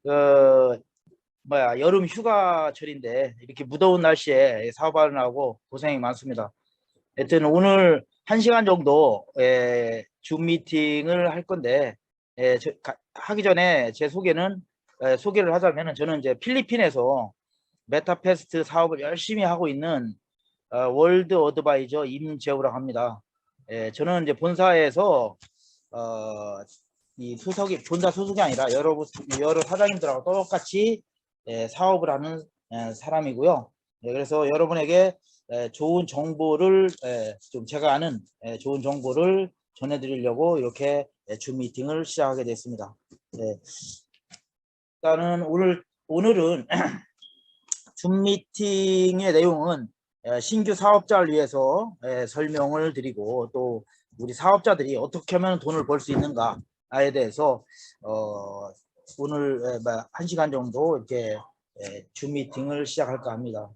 여름 휴가철인데 이렇게 무더운 날씨에 사업하느라고 고생이 많습니다. 하여튼 오늘 1시간 정도 줌 미팅을 할 건데 하기 전에 제 소개를 하자면은 저는 이제 필리핀에서 메타패스트 사업을 열심히 하고 있는 월드 어드바이저 임재우라고 합니다. 저는 이제 본사에서 이 본사 소속이 아니라 여러 사장님들하고 똑같이 사업을 하는 사람이고요. 그래서 여러분에게 좋은 정보를 좀 제가 아는 좋은 정보를 전해드리려고 이렇게 줌 미팅을 시작하게 됐습니다. 일단은 오늘은 줌 미팅의 내용은 신규 사업자를 위해서 설명을 드리고 또 우리 사업자들이 어떻게 하면 돈을 벌 수 있는가에 대해서 오늘 1시간 정도 이렇게 줌 미팅을 시작할까 합니다.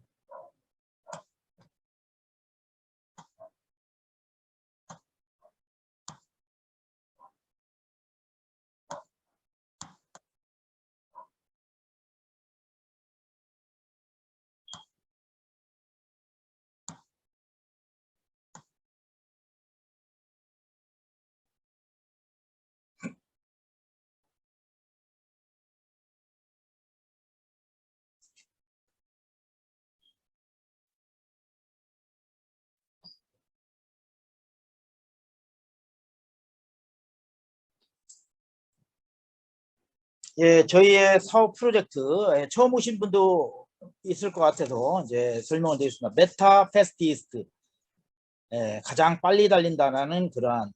저희의 사업 프로젝트 처음 오신 분도 있을 것 같아서 이제 설명을 드리겠습니다. 메타패스티스트, 가장 빨리 달린다는 그러한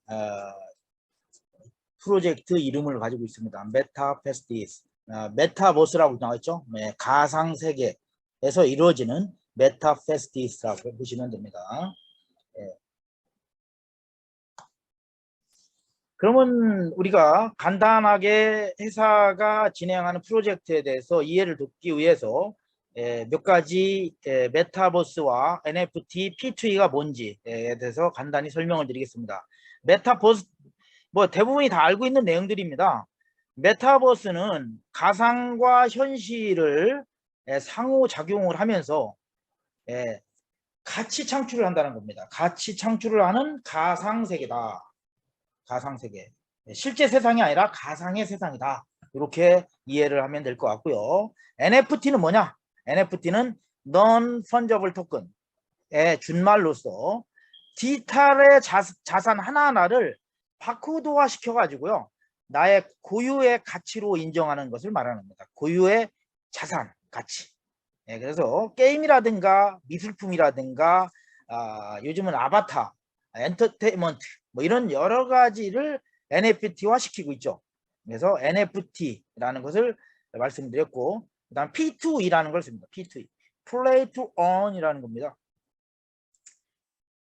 프로젝트 이름을 가지고 있습니다. 메타패스티스, 메타버스라고 나와 있죠. 가상세계에서 이루어지는 메타패스티스라고 보시면 됩니다. 그러면 우리가 간단하게 회사가 진행하는 프로젝트에 대해서 이해를 돕기 위해서 몇 가지 메타버스와 NFT, P2E가 뭔지에 대해서 간단히 설명을 드리겠습니다. 메타버스 뭐 대부분이 다 알고 있는 내용들입니다. 메타버스는 가상과 현실을 상호작용을 하면서 가치 창출을 한다는 겁니다. 가치 창출을 하는 가상세계다. 가상세계. 실제 세상이 아니라 가상의 세상이다. 이렇게 이해를 하면 될 것 같고요. NFT는 뭐냐? NFT는 Non-Fungible Token의 준말로서 디지털의 자산 하나하나를 바코드화 시켜가지고요. 나의 고유의 가치로 인정하는 것을 말하는 겁니다. 고유의 자산, 가치. 그래서 게임이라든가 미술품이라든가 요즘은 아바타, 엔터테인먼트 뭐 이런 여러 가지를 NFT화 시키고 있죠. 그래서 NFT라는 것을 말씀드렸고 그 다음 P2E라는 걸 씁니다. P2E, Play to Earn이라는 겁니다.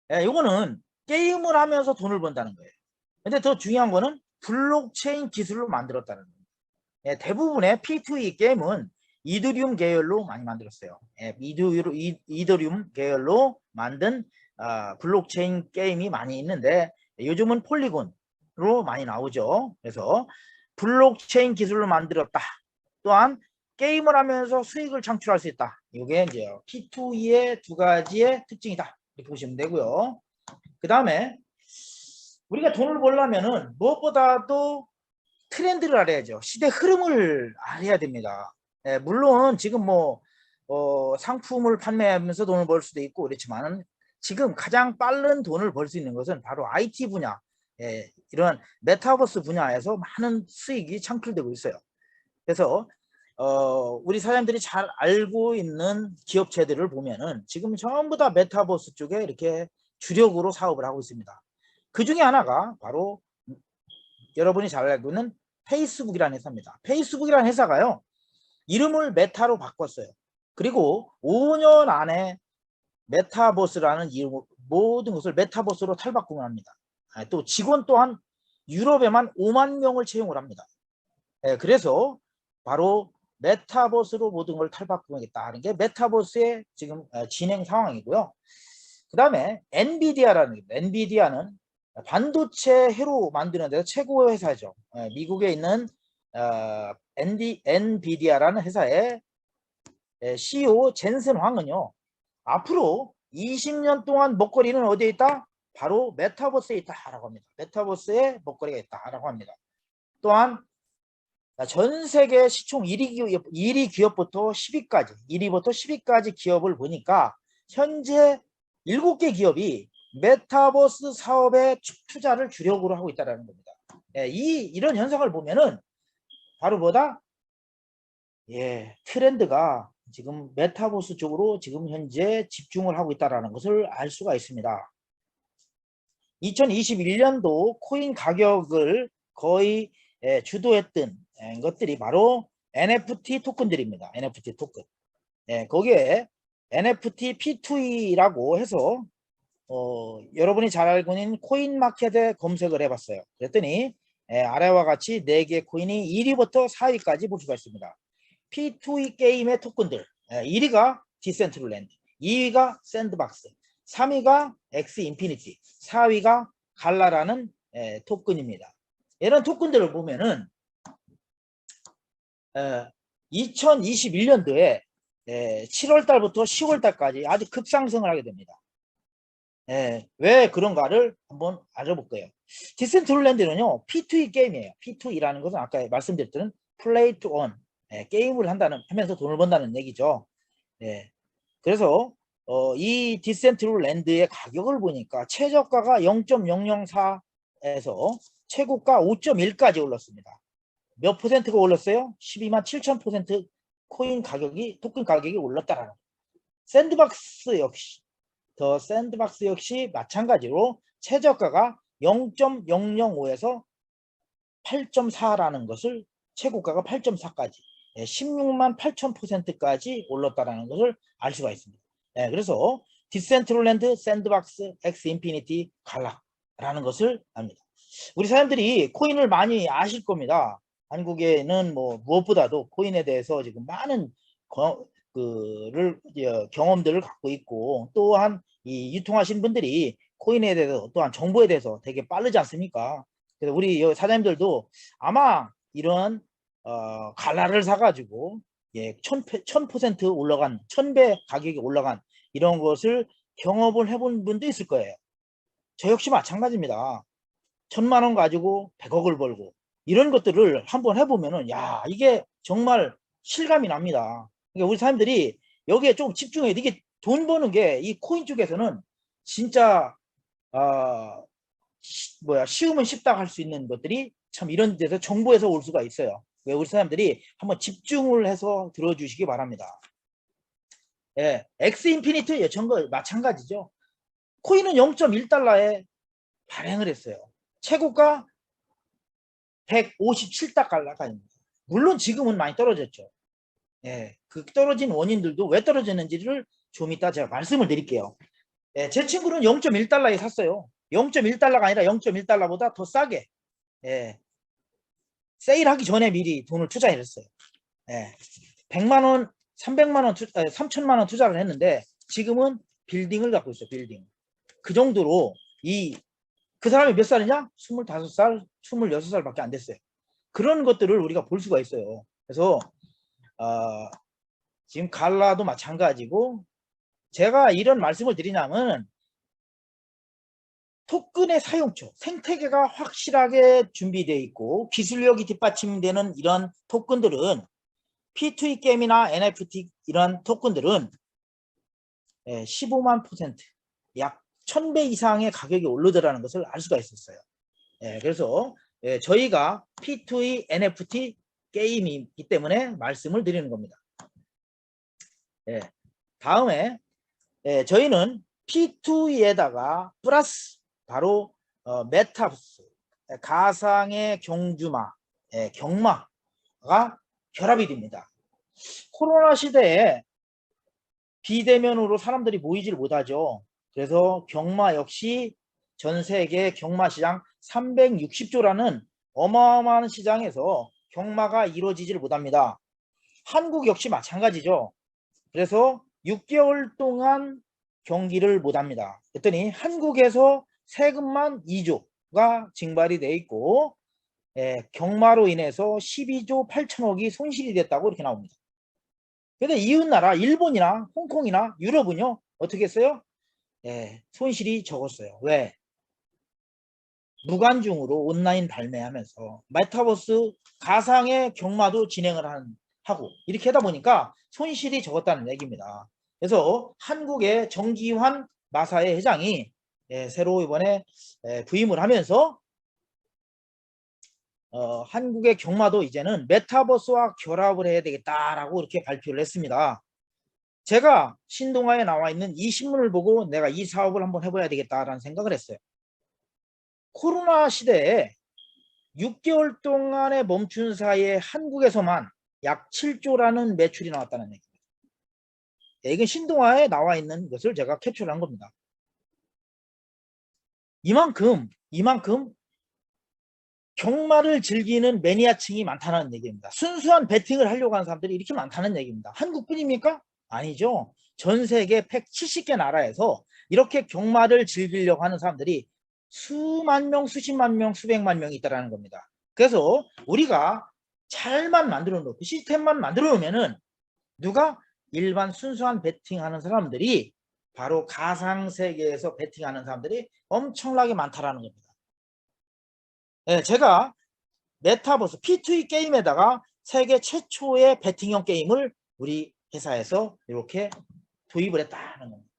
이거는 게임을 하면서 돈을 번다는 거예요. 근데 더 중요한 거는 블록체인 기술로 만들었다는 거예요. 대부분의 P2E 게임은 이더리움 계열로 많이 만들었어요. 이더리움 계열로 만든 블록체인 게임이 많이 있는데 요즘은 폴리곤으로 많이 나오죠. 그래서 블록체인 기술로 만들었다. 또한 게임을 하면서 수익을 창출할 수 있다. 이게 이제 P2E의 두 가지의 특징이다. 이렇게 보시면 되고요. 그 다음에 우리가 돈을 벌려면은 무엇보다도 트렌드를 알아야죠. 시대 흐름을 알아야 됩니다. 물론 지금 뭐 상품을 판매하면서 돈을 벌 수도 있고 그렇지만 지금 가장 빠른 돈을 벌 수 있는 것은 바로 IT 분야, 이런 메타버스 분야에서 많은 수익이 창출되고 있어요. 그래서 우리 사람들이 잘 알고 있는 기업체들을 보면은 지금 전부 다 메타버스 쪽에 이렇게 주력으로 사업을 하고 있습니다. 그 중에 하나가 바로 여러분이 잘 알고 있는 페이스북이라는 회사입니다. 페이스북이라는 회사가요, 이름을 메타로 바꿨어요. 그리고 5년 안에 메타버스라는 이름, 모든 것을 메타버스로 탈바꿈을 합니다. 또 직원 또한 유럽에만 5만 명을 채용을 합니다. 그래서 바로 메타버스로 모든 걸 탈바꿈하겠다는 게 메타버스의 지금 진행 상황이고요. 그 다음에 엔비디아라는, 엔비디아는 반도체 회로 만드는 데서 최고의 회사죠. 미국에 있는 엔비디아라는 회사의 CEO 젠슨 황은요, 앞으로 20년 동안 먹거리는 어디에 있다? 바로 메타버스에 있다라고 합니다. 메타버스에 먹거리가 있다라고 합니다. 또한 전 세계 시총 1위 기업부터 10위까지, 1위부터 10위까지 기업을 보니까 현재 7개 기업이 메타버스 사업에 투자를 주력으로 하고 있다는 겁니다. 이런 현상을 보면은 바로 뭐다? 트렌드가 지금 메타버스 쪽으로 지금 현재 집중을 하고 있다는 것을 알 수가 있습니다. 2021년도 코인 가격을 거의 주도했던 것들이 바로 NFT 토큰들입니다. NFT 토큰. 거기에 NFT P2E라고 해서 여러분이 잘 알고 있는 코인마켓에 검색을 해봤어요. 그랬더니 아래와 같이 4개 코인이 1위부터 4위까지 볼 수가 있습니다. P2E 게임의 토큰들, 1위가 디센트럴랜드, 2위가 샌드박스, 3위가 엑스 인피니티, 4위가 갈라라는 토큰입니다. 이런 토큰들을 보면은 2021년도에 7월달부터 10월달까지 아주 급상승을 하게 됩니다. 왜 그런가를 한번 알아볼게요. 디센트럴랜드는요, P2E 게임이에요. P2E라는 것은 아까 말씀드렸던 플레이 투 온, 게임을 하면서 돈을 번다는 얘기죠. 그래서 이 디센트럴랜드의 가격을 보니까 최저가가 0.004에서 최고가 5.1까지 올랐습니다. 몇 퍼센트가 올랐어요? 12만 7천% 코인 가격이, 토큰 가격이 올랐다라는 거예요. 샌드박스 역시 마찬가지로 최저가가 0.005에서 8.4라는 것을, 최고가가 8.4까지 16만 8천%까지 올랐다는 것을 알 수가 있습니다. 그래서 디센트럴랜드, 샌드박스, 엑스 인피니티, 갈라라는 것을 압니다. 우리 사람들이 코인을 많이 아실 겁니다. 한국에는 뭐 무엇보다도 코인에 대해서 지금 많은 경험들을 갖고 있고, 또한 이 유통하신 분들이 코인에 대해서, 또한 정보에 대해서 되게 빠르지 않습니까? 그래서 우리 사장님들도 아마 이런 갈라를 사가지고 1000% 올라간, 1000배 가격이 올라간 이런 것을 경험을 해본 분도 있을 거예요. 저 역시 마찬가지입니다. 1000만 원 가지고 100억을 벌고 이런 것들을 한번 해보면은, 야, 이게 정말 실감이 납니다. 그러니까 우리 사람들이 여기에 좀 집중해야 돼. 이게 돈 버는 게 이 코인 쪽에서는 진짜 쉬우면 쉽다 할 수 있는 것들이 참 이런 데서 정보에서 올 수가 있어요. 왜 우리 사람들이 한번 집중을 해서 들어주시기 바랍니다. 엑스 인피니트 예천거 마찬가지죠. 코인은 0.1달러에 발행을 했어요. 최고가 157달러입니다. 물론 지금은 많이 떨어졌죠. 그 떨어진 원인들도 왜 떨어졌는지를 좀 이따 제가 말씀을 드릴게요. 제 친구는 0.1달러에 샀어요. 0.1달러가 아니라 0.1달러보다 더 싸게 세일하기 전에 미리 돈을 투자했어요. 100만원, 300만원, 3천만원 투자를 했는데 지금은 빌딩을 갖고 있어요. 빌딩. 그 정도로 그 사람이 몇 살이냐? 25살, 26살밖에 안 됐어요. 그런 것들을 우리가 볼 수가 있어요. 그래서 지금 갈라도 마찬가지고, 제가 이런 말씀을 드리냐면 토큰의 사용처, 생태계가 확실하게 준비되어 있고 기술력이 뒷받침되는 이런 토큰들은, P2E 게임이나 NFT 이런 토큰들은 15만 %, 약 1000배 이상의 가격이 오르더라는 것을 알 수가 있었어요. 그래서 저희가 P2E NFT 게임이기 때문에 말씀을 드리는 겁니다. 다음에 저희는 P2E에다가 플러스 바로 메타버스, 가상의 경주마, 경마가 결합이 됩니다. 코로나 시대에 비대면으로 사람들이 모이질 못하죠. 그래서 경마 역시 전 세계 경마 시장 360조라는 어마어마한 시장에서 경마가 이루어지질 못합니다. 한국 역시 마찬가지죠. 그래서 6개월 동안 경기를 못합니다. 그랬더니 한국에서 세금만 2조가 징발이 돼 있고, 경마로 인해서 12조 8천억이 손실이 됐다고 이렇게 나옵니다. 근데 이웃나라 일본이나 홍콩이나 유럽은요 어떻게 했어요? 손실이 적었어요. 왜? 무관중으로 온라인 발매하면서 메타버스 가상의 경마도 진행을 하고 이렇게 하다 보니까 손실이 적었다는 얘기입니다. 그래서 한국의 정기환 마사회 회장이 새로 이번에 부임을 하면서 한국의 경마도 이제는 메타버스와 결합을 해야 되겠다라고 이렇게 발표를 했습니다. 제가 신동아에 나와 있는 이 신문을 보고 내가 이 사업을 한번 해봐야 되겠다라는 생각을 했어요. 코로나 시대에 6개월 동안에 멈춘 사이에 한국에서만 약 7조라는 매출이 나왔다는 얘기입니다. 이건 신동아에 나와 있는 것을 제가 캡처를 한 겁니다. 이만큼 경마를 즐기는 매니아층이 많다는 얘기입니다. 순수한 베팅을 하려고 하는 사람들이 이렇게 많다는 얘기입니다. 한국뿐입니까? 아니죠. 전 세계 170개 나라에서 이렇게 경마를 즐기려고 하는 사람들이 수만 명, 수십만 명, 수백만 명이 있다는 겁니다. 그래서 우리가 잘만 만들어 놓고 시스템만 만들어 놓으면은 누가 일반 순수한 베팅하는 사람들이 바로 가상세계에서 베팅하는 사람들이 엄청나게 많다라는 겁니다. 제가 메타버스 P2E 게임에다가 세계 최초의 베팅형 게임을 우리 회사에서 이렇게 도입을 했다는 겁니다.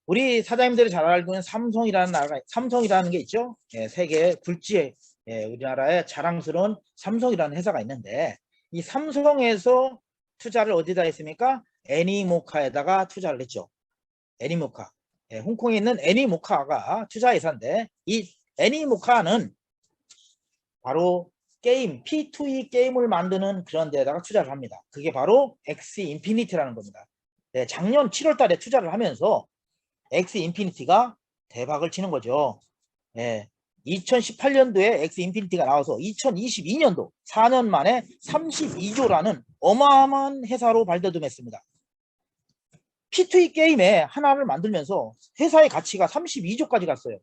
우리 사장님들이 잘 알고 있는 삼성이라는 게 있죠. 세계 굴지의 우리나라의 자랑스러운 삼성이라는 회사가 있는데 이 삼성에서 투자를 어디다 했습니까? 애니모카에다가 투자를 했죠. 애니모카. 홍콩에 있는 애니모카가 투자 회사인데 이 애니모카는 바로 게임, P2E 게임을 만드는 그런 데다가 투자를 합니다. 그게 바로 엑시 인피니티라는 겁니다. 작년 7월 달에 투자를 하면서 엑시 인피니티가 대박을 치는 거죠. 2018년도에 엑시 인피니티가 나와서 2022년도 4년 만에 32조라는 어마어마한 회사로 발돋움했습니다. P2E 게임에 하나를 만들면서 회사의 가치가 32조까지 갔어요.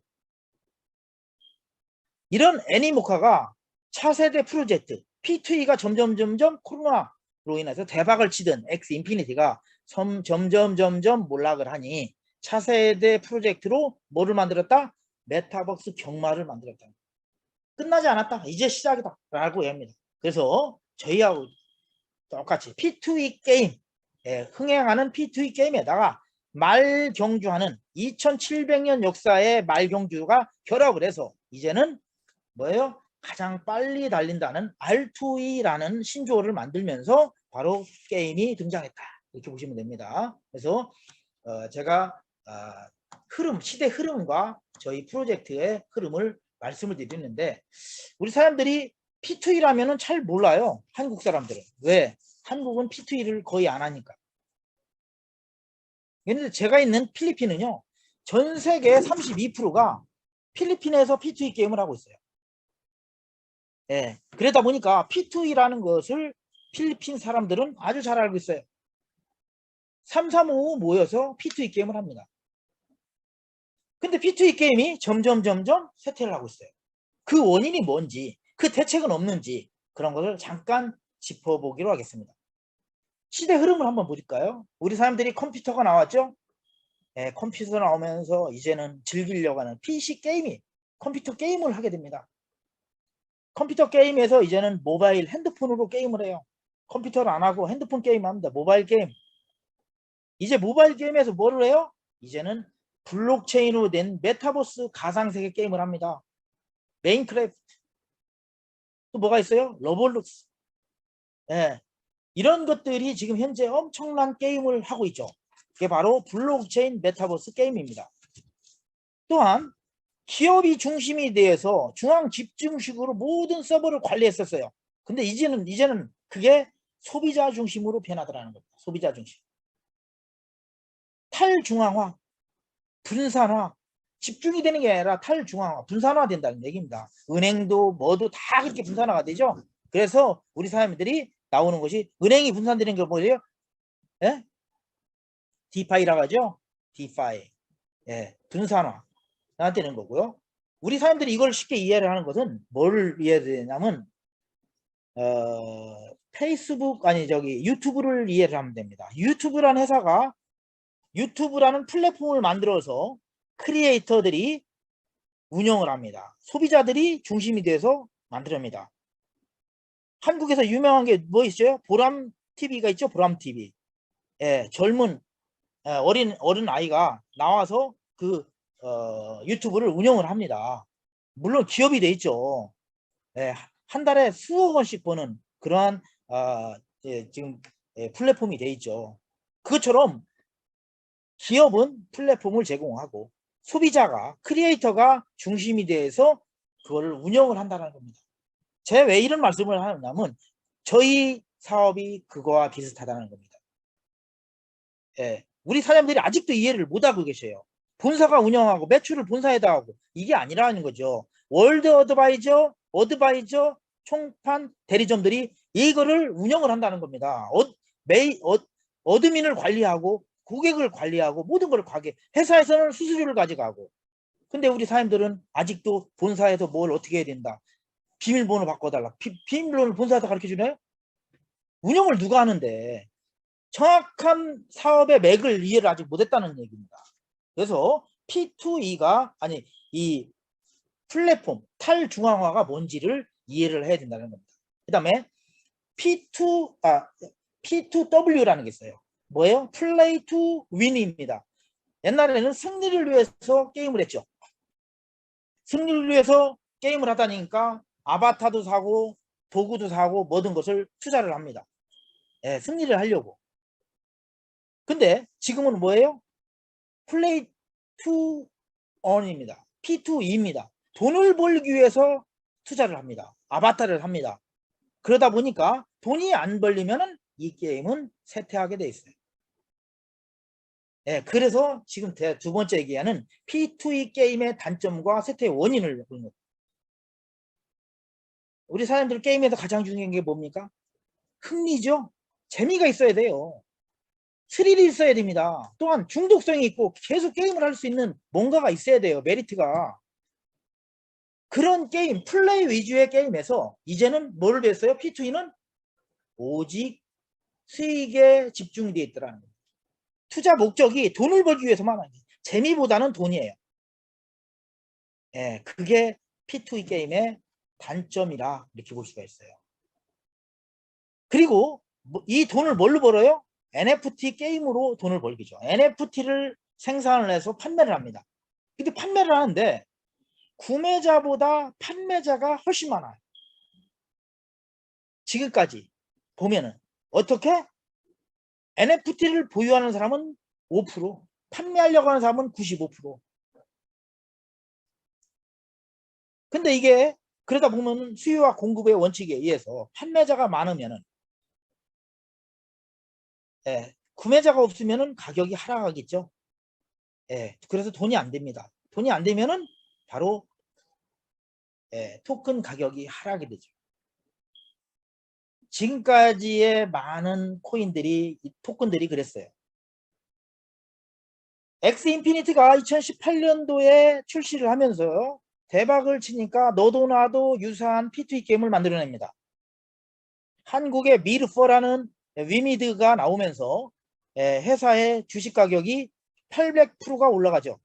이런 애니모카가 차세대 프로젝트 P2E가 점점 코로나로 인해서 대박을 치던 엑스 인피니티가 점점 몰락을 하니 차세대 프로젝트로 뭐를 만들었다? 메타버스 경마를 만들었다. 끝나지 않았다. 이제 시작이다 라고 합니다. 그래서 저희하고 똑같이 P2E 게임 흥행하는 P2E 게임에다가 말경주하는 2700년 역사의 말경주가 결합을 해서 이제는 뭐예요? 가장 빨리 달린다는 R2E라는 신조어를 만들면서 바로 게임이 등장했다. 이렇게 보시면 됩니다. 그래서 제가 시대 흐름과 저희 프로젝트의 흐름을 말씀을 드리는데 우리 사람들이 P2E라면 잘 몰라요. 한국 사람들은. 왜? 한국은 P2E를 거의 안 하니까. 그런데 제가 있는 필리핀은요. 전 세계 32%가 필리핀에서 P2E 게임을 하고 있어요. 그러다 보니까 P2E라는 것을 필리핀 사람들은 아주 잘 알고 있어요. 335 모여서 P2E 게임을 합니다. 근데 P2E 게임이 점점 쇠퇴를 하고 있어요. 그 원인이 뭔지, 그 대책은 없는지 그런 것을 잠깐 짚어보기로 하겠습니다. 시대 흐름을 한번 볼까요? 우리 사람들이 컴퓨터가 나왔죠? 컴퓨터 나오면서 이제는 즐기려고 하는 PC 게임이 컴퓨터 게임을 하게 됩니다. 컴퓨터 게임에서 이제는 모바일 핸드폰으로 게임을 해요. 컴퓨터를 안 하고 핸드폰 게임 합니다. 모바일 게임. 이제 모바일 게임에서 뭐를 해요? 이제는 블록체인으로 된 메타버스 가상세계 게임을 합니다. 메인크래프트. 또 뭐가 있어요? 로블록스. 이런 것들이 지금 현재 엄청난 게임을 하고 있죠. 그게 바로 블록체인 메타버스 게임입니다. 또한 기업이 중심이 돼서 중앙 집중식으로 모든 서버를 관리했었어요. 근데 이제는 그게 소비자 중심으로 변하더라는 겁니다. 소비자 중심. 탈중앙화, 분산화, 집중이 되는 게 아니라 탈중앙화, 분산화 된다는 얘기입니다. 은행도 뭐도 다 그렇게 분산화가 되죠. 그래서 우리 사람들이 나오는 것이 은행이 분산되는 게 뭐예요? 디파이라고 하죠. 디파이. 분산화 되는 거고요. 우리 사람들이 이걸 쉽게 이해를 하는 것은 뭘 이해되냐면 페이스북 아니 저기 유튜브를 이해를 하면 됩니다. 유튜브라는 회사가 유튜브라는 플랫폼을 만들어서 크리에이터들이 운영을 합니다. 소비자들이 중심이 돼서 만들어냅니다. 한국에서 유명한 게 뭐 있어요? 보람 TV가 있죠. 보람 TV. 예, 젊은 어른 아이가 나와서 그 유튜브를 운영을 합니다. 물론 기업이 돼 있죠. 예, 한 달에 수억 원씩 버는 그러한 예, 지금 플랫폼이 돼 있죠. 그것처럼 기업은 플랫폼을 제공하고 소비자가 크리에이터가 중심이 돼서 그거를 운영을 한다는 겁니다. 제가 왜 이런 말씀을 하냐면 저희 사업이 그거와 비슷하다는 겁니다. 예, 우리 사람들이 아직도 이해를 못하고 계셔요. 본사가 운영하고 매출을 본사에다 하고 이게 아니라는 거죠. 월드 어드바이저 총판 대리점들이 이거를 운영을 한다는 겁니다. 어드민을 관리하고 고객을 관리하고 모든 걸 회사에서는 수수료를 가져가고 근데 우리 사람들은 아직도 본사에서 뭘 어떻게 해야 된다. 비밀번호 바꿔달라. 비밀번호를 본사에서 가르쳐주나요? 운영을 누가 하는데 정확한 사업의 맥을 이해를 아직 못했다는 얘기입니다. 그래서 P2E가 아니 이 플랫폼 탈중앙화가 뭔지를 이해를 해야 된다는 겁니다. 그 다음에 P2W라는 게 있어요. 뭐예요? 플레이 투 윈입니다. 옛날에는 승리를 위해서 게임을 했죠. 승리를 위해서 게임을 하다 보니까 아바타도 사고 도구도 사고 모든 것을 투자를 합니다. 예, 승리를 하려고. 근데 지금은 뭐예요? 플레이 투 언입니다. P2E입니다. 돈을 벌기 위해서 투자를 합니다. 아바타를 합니다. 그러다 보니까 돈이 안 벌리면 이 게임은 쇠퇴하게 돼 있어요. 예, 그래서 지금 두 번째 얘기하는 P2E 게임의 단점과 쇠퇴의 원인을 보는 거예요. 우리 사람들 게임에서 가장 중요한 게 뭡니까? 흥미죠. 재미가 있어야 돼요. 스릴이 있어야 됩니다. 또한 중독성이 있고 계속 게임을 할 수 있는 뭔가가 있어야 돼요. 메리트가. 그런 게임, 플레이 위주의 게임에서 이제는 뭘 배웠어요? P2E는 오직 수익에 집중되어 있더라는 거예요. 투자 목적이 돈을 벌기 위해서만 하지 재미보다는 돈이에요. 예, 그게 P2E 게임의 단점이라 이렇게 볼 수가 있어요. 그리고 이 돈을 뭘로 벌어요? NFT 게임으로 돈을 벌기죠. NFT를 생산을 해서 판매를 합니다. 근데 판매를 하는데 구매자보다 판매자가 훨씬 많아요. 지금까지 보면은 어떻게? NFT를 보유하는 사람은 5%, 판매하려고 하는 사람은 95%. 근데 이게 그러다 보면 수요와 공급의 원칙에 의해서 판매자가 많으면은 예, 구매자가 없으면은 가격이 하락하겠죠. 예, 그래서 돈이 안 됩니다. 돈이 안 되면은 바로 예, 토큰 가격이 하락이 되죠. 지금까지의 많은 코인들이 토큰들이 그랬어요. 엑스 인피니티가 2018년도에 출시를 하면서 대박을 치니까 너도 나도 유사한 P2E 게임을 만들어냅니다. 한국의 미르퍼라는 위미드가 나오면서 회사의 주식 가격이 800%가 올라가죠.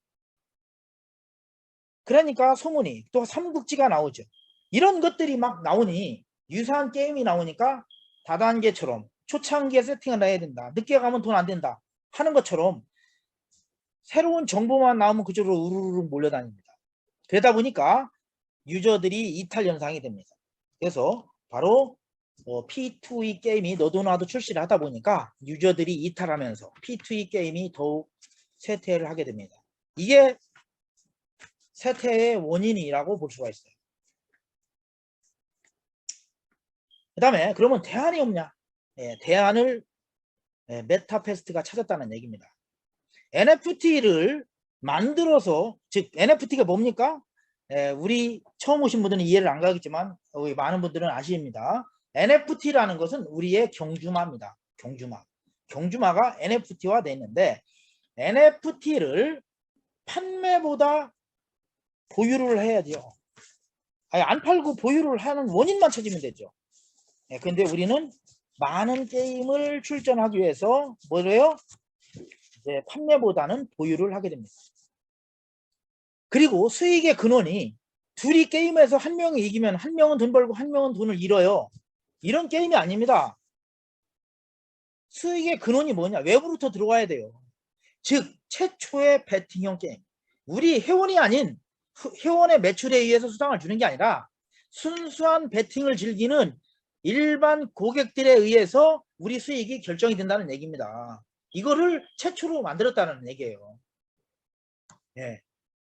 그러니까 소문이 또 삼국지가 나오죠. 이런 것들이 막 나오니 유사한 게임이 나오니까 다단계처럼 초창기에 세팅을 해야 된다. 늦게 가면 돈 안 된다. 하는 것처럼 새로운 정보만 나오면 그쪽으로 우르르 몰려다닙니다. 그러다 보니까 유저들이 이탈 현상이 됩니다. 그래서 바로 P2E 게임이 너도 나도 출시를 하다 보니까 유저들이 이탈하면서 P2E 게임이 더욱 쇠퇴를 하게 됩니다. 이게 쇠퇴의 원인이라고 볼 수가 있어요. 그 다음에 그러면 대안이 없냐? 대안을 메타페스트가 찾았다는 얘기입니다. NFT를 만들어서 즉 NFT가 뭡니까? 우리 처음 오신 분들은 이해를 안 가겠지만 우리 많은 분들은 아십니다. NFT라는 것은 우리의 경주마입니다. 경주마가 NFT화 되어 있는데 NFT를 판매보다 보유를 해야죠. 아니, 안 팔고 보유를 하는 원인만 찾으면 되죠. 예, 근데 우리는 많은 게임을 출전하기 위해서 뭐래요? 이제 판매보다는 보유를 하게 됩니다. 그리고 수익의 근원이 둘이 게임에서 한 명이 이기면 한 명은 돈 벌고 한 명은 돈을 잃어요. 이런 게임이 아닙니다. 수익의 근원이 뭐냐? 외부로부터 들어와야 돼요. 즉 최초의 베팅형 게임. 우리 회원이 아닌 회원의 매출에 의해서 수당을 주는 게 아니라 순수한 베팅을 즐기는 일반 고객들에 의해서 우리 수익이 결정이 된다는 얘기입니다. 이거를 최초로 만들었다는 얘기예요. 예.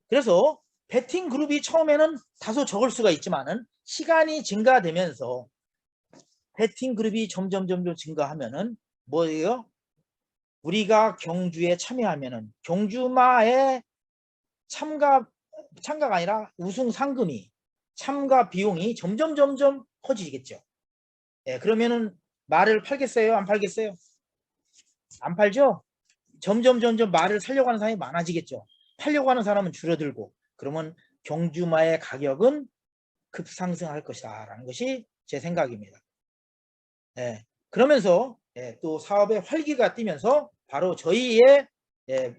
그래서 베팅 그룹이 처음에는 다소 적을 수가 있지만은 시간이 증가되면서 베팅 그룹이 점점 증가하면은 뭐예요? 우리가 경주에 참여하면은 경주마의 참가가 아니라 우승 상금이 참가 비용이 점점 커지겠죠. 예, 그러면은 말을 팔겠어요? 안 팔겠어요? 안 팔죠? 점점 말을 사려고 하는 사람이 많아지겠죠. 팔려고 하는 사람은 줄어들고 그러면 경주마의 가격은 급상승할 것이다 라는 것이 제 생각입니다. 예, 그러면서 예, 또 사업의 활기가 뛰면서 바로 저희의 예,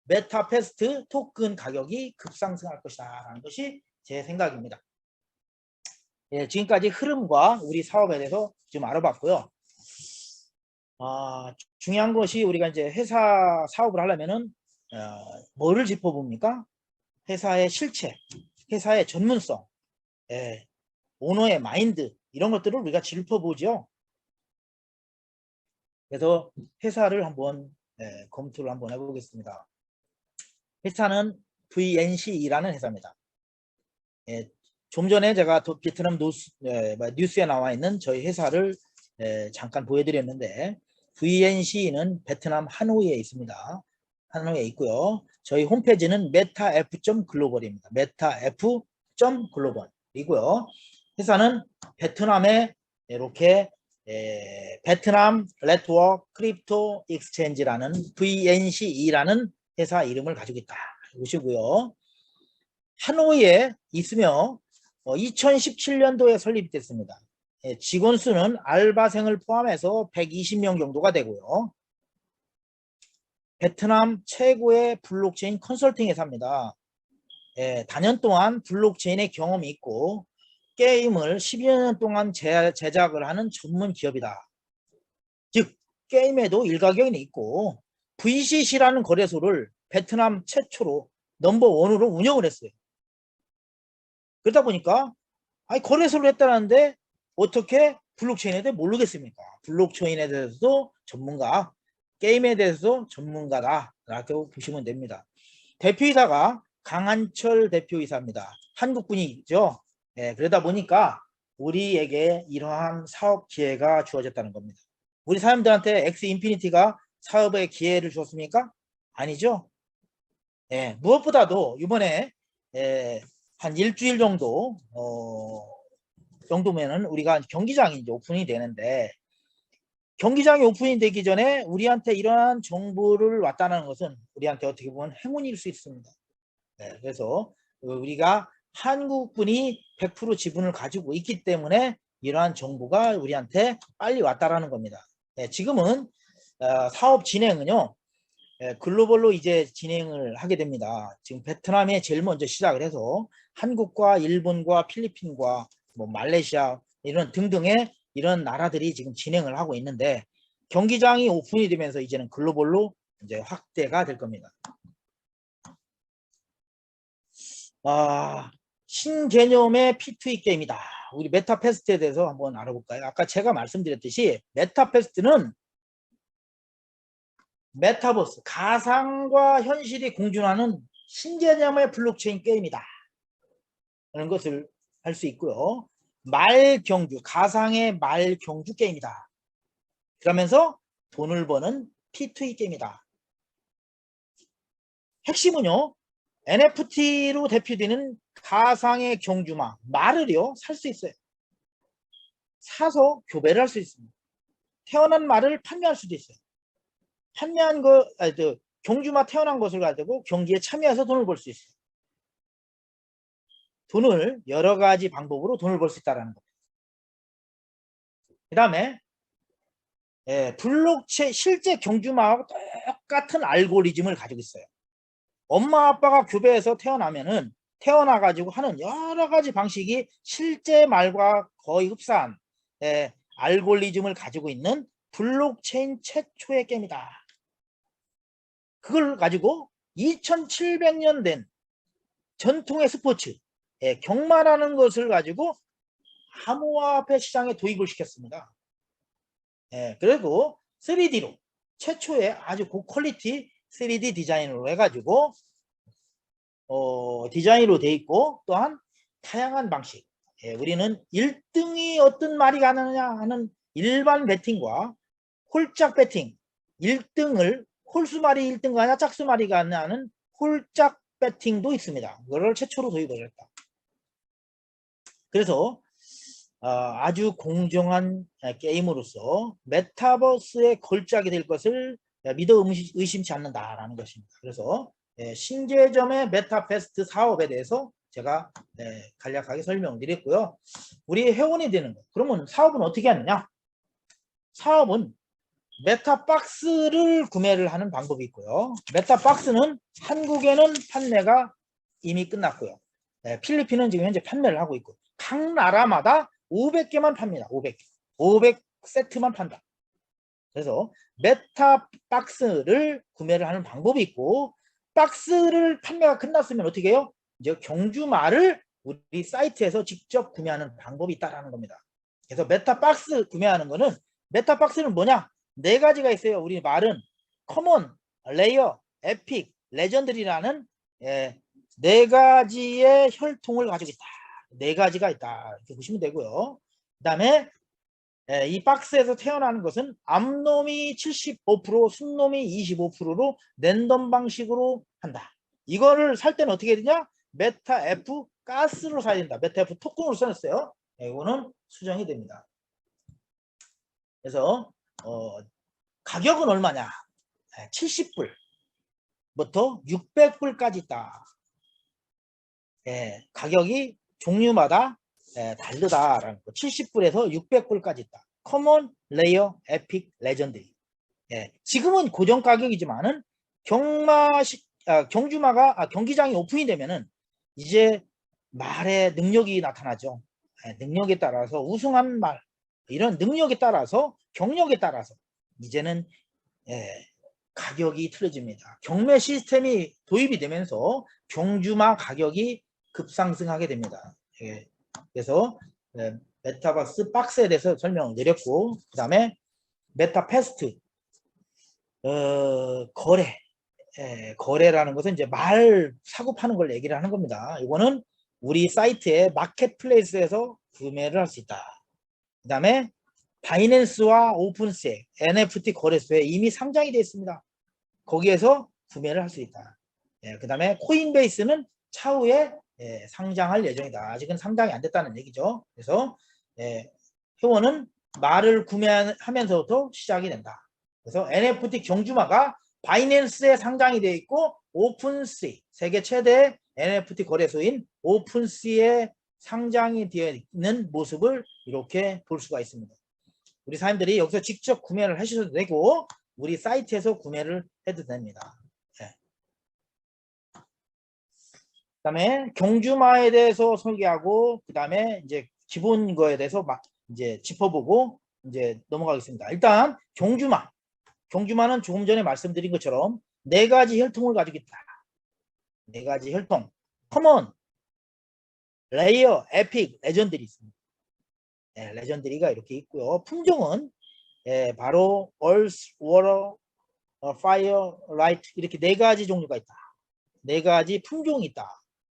메타페스트 토큰 가격이 급상승할 것이다 라는 것이 제 생각입니다. 예, 지금까지 흐름과 우리 사업에 대해서 좀 알아봤고요. 중요한 것이 우리가 이제 회사 사업을 하려면은 뭐를 짚어봅니까? 회사의 실체, 회사의 전문성, 예, 오너의 마인드 이런 것들을 우리가 짚어보죠. 그래서 회사를 한번 검토를 한번 해보겠습니다. 회사는 VNC라는 회사입니다. 예, 좀 전에 제가 베트남 뉴스에 나와 있는 저희 회사를 잠깐 보여드렸는데 VNC는 베트남 하노이에 있습니다. 하노이에 있고요. 저희 홈페이지는 metaf.global입니다. metaf.global이고요. 회사는 베트남에 이렇게 베트남 네트워크 크립토 익스체인지라는 VNCE라는 회사 이름을 가지고 있다. 보시고요. 하노이에 있으며 2017년도에 설립됐습니다. 직원 수는 알바생을 포함해서 120명 정도가 되고요. 베트남 최고의 블록체인 컨설팅 회사입니다. 다년 동안 블록체인의 경험이 있고 게임을 10여 년 동안 제작을 하는 전문 기업이다. 즉 게임에도 일가견이 있고 VCC라는 거래소를 베트남 최초로 넘버원으로 운영을 했어요. 그러다 보니까 거래소를 했다는데 어떻게 블록체인에 대해 모르겠습니까? 블록체인에 대해서도 전문가, 게임에 대해서도 전문가다 라고 보시면 됩니다. 대표이사가 강한철 대표이사입니다. 한국분이죠. 그러다 보니까 우리에게 이러한 사업 기회가 주어졌다는 겁니다. 우리 사람들한테 엑스 인피니티가 사업의 기회를 주었습니까? 아니죠. 무엇보다도 이번에 한 일주일 정도 정도면은 우리가 경기장이 이제 오픈이 되는데 경기장이 오픈이 되기 전에 우리한테 이러한 정보를 왔다는 것은 우리한테 어떻게 보면 행운일 수 있습니다. 그래서 우리가 한국분이 100% 지분을 가지고 있기 때문에 이러한 정보가 우리한테 빨리 왔다라는 겁니다. 지금은 사업 진행은요 글로벌로 이제 진행을 하게 됩니다. 지금 베트남에 제일 먼저 시작을 해서 한국과 일본과 필리핀과 뭐 말레이시아 이런 등등의 이런 나라들이 지금 진행을 하고 있는데 경기장이 오픈이 되면서 이제는 글로벌로 이제 확대가 될 겁니다. 신개념의 P2E 게임이다. 우리 메타페스트에 대해서 한번 알아볼까요? 아까 제가 말씀드렸듯이 메타페스트는 메타버스, 가상과 현실이 공존하는 신개념의 블록체인 게임이다. 라는 것을 할 수 있고요. 말경주, 가상의 말경주 게임이다. 그러면서 돈을 버는 P2E 게임이다. 핵심은요. NFT로 대표되는 가상의 경주마, 말을요. 살 수 있어요. 사서 교배를 할 수 있습니다. 태어난 말을 판매할 수도 있어요. 판매한 거, 경주마 태어난 것을 가지고 경기에 참여해서 돈을 벌 수 있어요. 돈을 여러 가지 방법으로 돈을 벌 수 있다는 겁니다. 그 다음에 블록체인 실제 경주마하고 똑같은 알고리즘을 가지고 있어요. 엄마 아빠가 교배에서 태어나면은 태어나가지고 하는 여러 가지 방식이 실제 말과 거의 흡사한 알고리즘을 가지고 있는 블록체인 최초의 게임이다. 그걸 가지고 2700년 된 전통의 스포츠 경마라는 것을 가지고 암호화폐 시장에 도입을 시켰습니다. 그리고 3D로 최초의 아주 고퀄리티 3D 디자인으로 해가지고 디자인으로 돼 있고 또한 다양한 방식 우리는 1등이 어떤 말이 가느냐 하는 일반 배팅과 홀짝 배팅 1등을 홀수말이 1등 가냐 짝수말이 가냐 하는 홀짝 배팅도 있습니다. 그걸 최초로 도입을 했다. 그래서 아주 공정한 게임으로서 메타버스의 걸작이 될 것을 믿어 의심치 않는다라는 것입니다. 그래서 신개점의 메타베스트 사업에 대해서 제가 간략하게 설명을 드렸고요. 우리 회원이 되는 거. 그러면 사업은 어떻게 하느냐? 사업은 메타박스를 구매를 하는 방법이 있고요. 메타박스는 한국에는 판매가 이미 끝났고요. 필리핀은 지금 현재 판매를 하고 있고 각 나라마다 500개만 팝니다. 500개. 500세트만 판다. 그래서 메타박스를 구매를 하는 방법이 있고 박스를 판매가 끝났으면 어떻게 해요? 이제 경주마를 우리 사이트에서 직접 구매하는 방법이 있다는 겁니다. 그래서 메타박스 구매하는 거는 메타박스는 뭐냐? 네 가지가 있어요. 우리 말은 커먼, 레이어, 에픽, 레전드리라는 네 가지의 혈통을 가지고 있다. 네 가지가 있다. 이렇게 보시면 되고요. 그 다음에 이 박스에서 태어나는 것은 암놈이 75%, 순놈이 25%로 랜덤 방식으로 한다. 이거를 살 때는 어떻게 해야 되냐? 메타 F 가스로 사야 된다. 메타 F 토큰으로 써놨어요. 이거는 수정이 됩니다. 그래서 가격은 얼마냐? 70불부터 600불까지 있다. 가격이 종류마다 다르다라는 거. 70불에서 600불까지 있다. 커먼, 레이어, 에픽, 레전드리. 지금은 고정 가격이지만은 경기장이 오픈이 되면은 이제 말의 능력이 나타나죠. 능력에 따라서 우승한 말, 이런 능력에 따라서 경력에 따라서 이제는 가격이 틀어집니다. 경매 시스템이 도입이 되면서 경주마 가격이 급상승하게 됩니다. 그래서 메타버스 박스에 대해서 설명을 드렸고 그 다음에 메타패스트 거래라는 것은 이제 말 사고 파는 걸 얘기를 하는 겁니다. 이거는 우리 사이트의 마켓플레이스에서 구매를 할 수 있다. 그 다음에 바이낸스와 오픈세 NFT 거래소에 이미 상장이 되어 있습니다. 거기에서 구매를 할 수 있다. 그 다음에 코인베이스는 차후에 상장할 예정이다. 아직은 상장이 안 됐다는 얘기죠. 그래서 회원은 말을 구매하면서부터 시작이 된다. 그래서 NFT 경주마가 바이낸스에 상장이 되어 있고 오픈시 세계 최대 NFT 거래소인 오픈시에 상장이 되어 있는 모습을 이렇게 볼 수가 있습니다. 우리 사람들이 여기서 직접 구매를 하셔도 되고 우리 사이트에서 구매를 해도 됩니다. 그다음에 경주마에 대해서 설계하고 그다음에 이제 기본 거에 대해서 막 이제 짚어보고 이제 넘어가겠습니다. 일단 경주마는 조금 전에 말씀드린 것처럼 네 가지 혈통을 가지고 있다. 네 가지 혈통. 커먼, 레이어, 에픽, 레전드리 있습니다. 레전드리가 이렇게 있고요. 품종은 바로 Earth, Water, Fire, Light 이렇게 네 가지 종류가 있다. 네 가지 품종이 있다.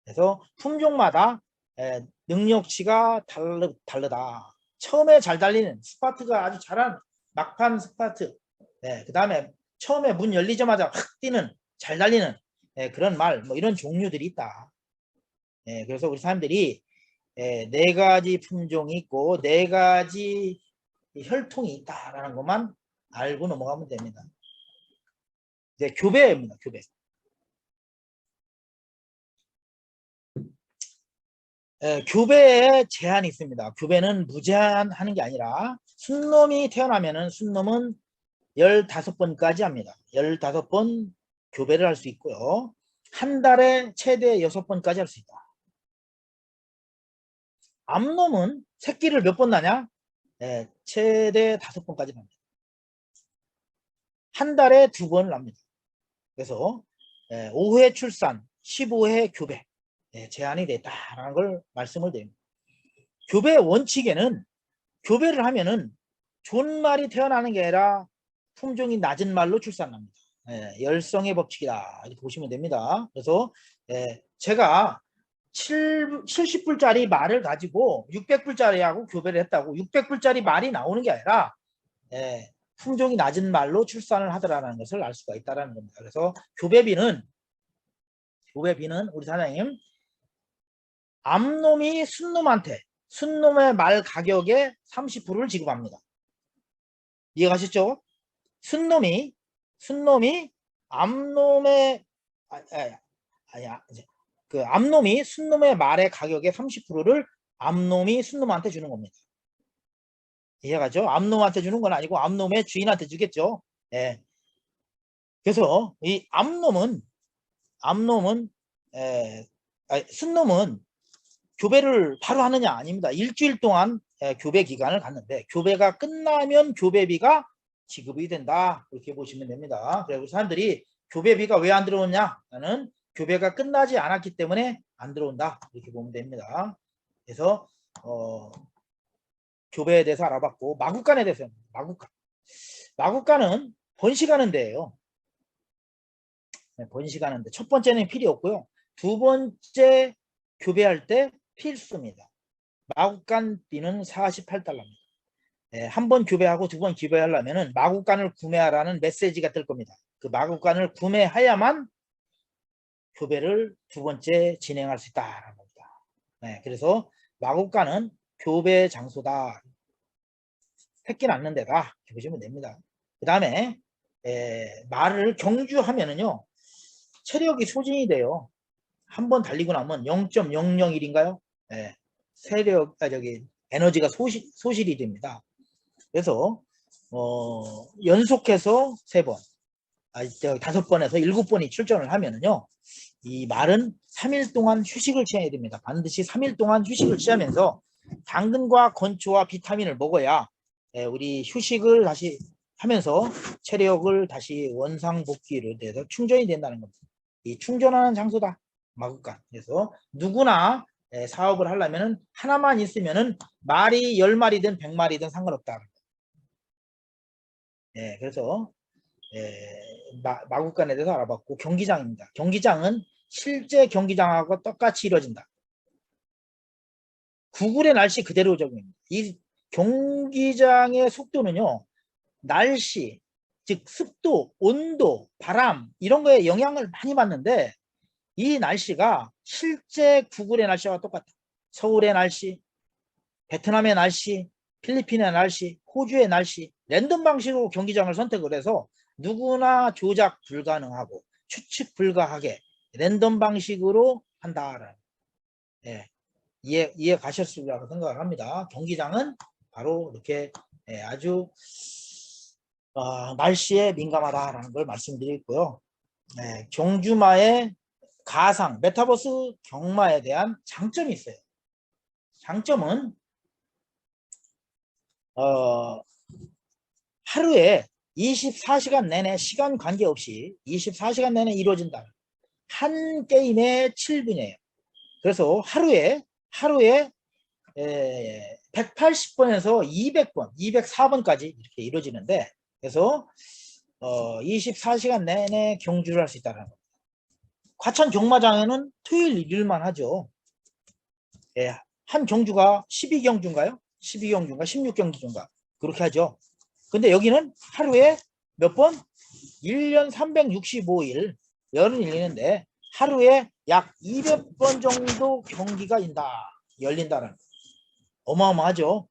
그래서 품종마다 능력치가 다르다. 처음에 잘 달리는 스파트가 아주 잘한 막판 스파트. 그 다음에 처음에 문 열리자마자 확 뛰는 잘 달리는 그런 말, 뭐 이런 종류들이 있다. 그래서 우리 사람들이 네 가지 품종이 있고 네 가지 혈통이 있다라는 것만 알고 넘어가면 됩니다. 이제 교배입니다. 교배. 교배에 제한이 있습니다. 교배는 무제한하는 게 아니라 순놈이 태어나면은 순놈은 15번까지 합니다. 15번 교배를 할 수 있고요. 한 달에 최대 6번까지 할 수 있다. 암놈은 새끼를 몇 번 낳냐? 최대 5번까지 납니다. 한 달에 2번을 납니다. 그래서 5회 출산, 15회 교배 제한이 됐다라는 걸 말씀을 드립니다. 교배 원칙에는 교배를 하면은 좋은 말이 태어나는 게 아니라 품종이 낮은 말로 출산합니다. 열성의 법칙이다 이렇게 보시면 됩니다. 그래서 제가 70불짜리 말을 가지고 600불짜리하고 교배를 했다고 600불짜리 말이 나오는 게 아니라 품종이 낮은 말로 출산을 하더라는 것을 알 수가 있다는 겁니다. 그래서 교배비는 우리 사장님 암놈이 순놈한테 순놈의 말 가격의 30%를 지급합니다. 이해가셨죠? 순놈이 암놈의 그 암놈이 순놈의 말의 가격의 30%를 암놈이 순놈한테 주는 겁니다. 이해가죠? 암놈한테 주는 건 아니고 암놈의 주인한테 주겠죠. 그래서 이 순놈은 교배를 바로 하느냐? 아닙니다. 일주일 동안 교배 기간을 갖는데 교배가 끝나면 교배비가 지급이 된다. 그렇게 보시면 됩니다. 그리고 사람들이 교배비가 왜 안 들어오냐? 나는 교배가 끝나지 않았기 때문에 안 들어온다. 이렇게 보면 됩니다. 그래서 교배에 대해서 알아봤고 마구간에 대해서 마구간은 번식하는 데예요. 번식하는데 첫 번째는 필요 없고요. 두 번째 교배할 때 필수입니다. 마구간비는 48달러입니다. 한 번 교배하고 두 번 교배하려면 마구간을 구매하라는 메시지가 뜰 겁니다. 그 마구간을 구매해야만 교배를 두 번째 진행할 수 있다는 겁니다. 그래서 마구간은 교배 장소다. 새끼 낳는 데다. 이렇게 보시면 됩니다. 그 다음에 말을 경주하면은요. 체력이 소진이 돼요. 한 번 달리고 나면 0.001인가요? 에너지가 소실이 됩니다. 그래서 연속해서 3번, 5번에서 7번이 출전을 하면은요, 이 말은 3일 동안 휴식을 취해야 됩니다. 반드시 3일 동안 휴식을 취하면서 당근과 건초와 비타민을 먹어야 우리 휴식을 다시 하면서 체력을 다시 원상복귀를 돼서 충전이 된다는 겁니다. 이 충전하는 장소다. 마구간. 그래서 누구나 사업을 하려면 하나만 있으면은 말이 10마리든 100마리든 상관없다. 그래서 마구간에 대해서 알아봤고 경기장입니다. 경기장은 실제 경기장하고 똑같이 이루어진다. 구글의 날씨 그대로 적용입니다. 이 경기장의 속도는요. 날씨, 즉 습도, 온도, 바람 이런 거에 영향을 많이 받는데 이 날씨가 실제 구글의 날씨와 똑같다. 서울의 날씨, 베트남의 날씨, 필리핀의 날씨, 호주의 날씨 랜덤 방식으로 경기장을 선택을 해서 누구나 조작 불가능하고 추측 불가하게 랜덤 방식으로 한다라는 이해 가셨으리라고 생각을 합니다. 경기장은 바로 이렇게 아주 날씨에 민감하다라는 걸 말씀드리고요. 경주마의 가상, 메타버스 경마에 대한 장점이 있어요. 장점은 하루에 24시간 내내 시간 관계없이 24시간 내내 이루어진다. 한 게임에 7분이에요. 그래서 하루에 180번에서 200번, 204번까지 이렇게 이루어지는데 그래서 24시간 내내 경주를 할 수 있다는 겁니다. 과천 경마장에는 토요일 일요일만 하죠. 한 경주가 12경주인가요? 12경주인가 16경주인가 그렇게 하죠. 근데 여기는 하루에 몇 번? 1년 365일 열은 열리는데 하루에 약 200번 정도 경기가 열린다는 어마어마하죠.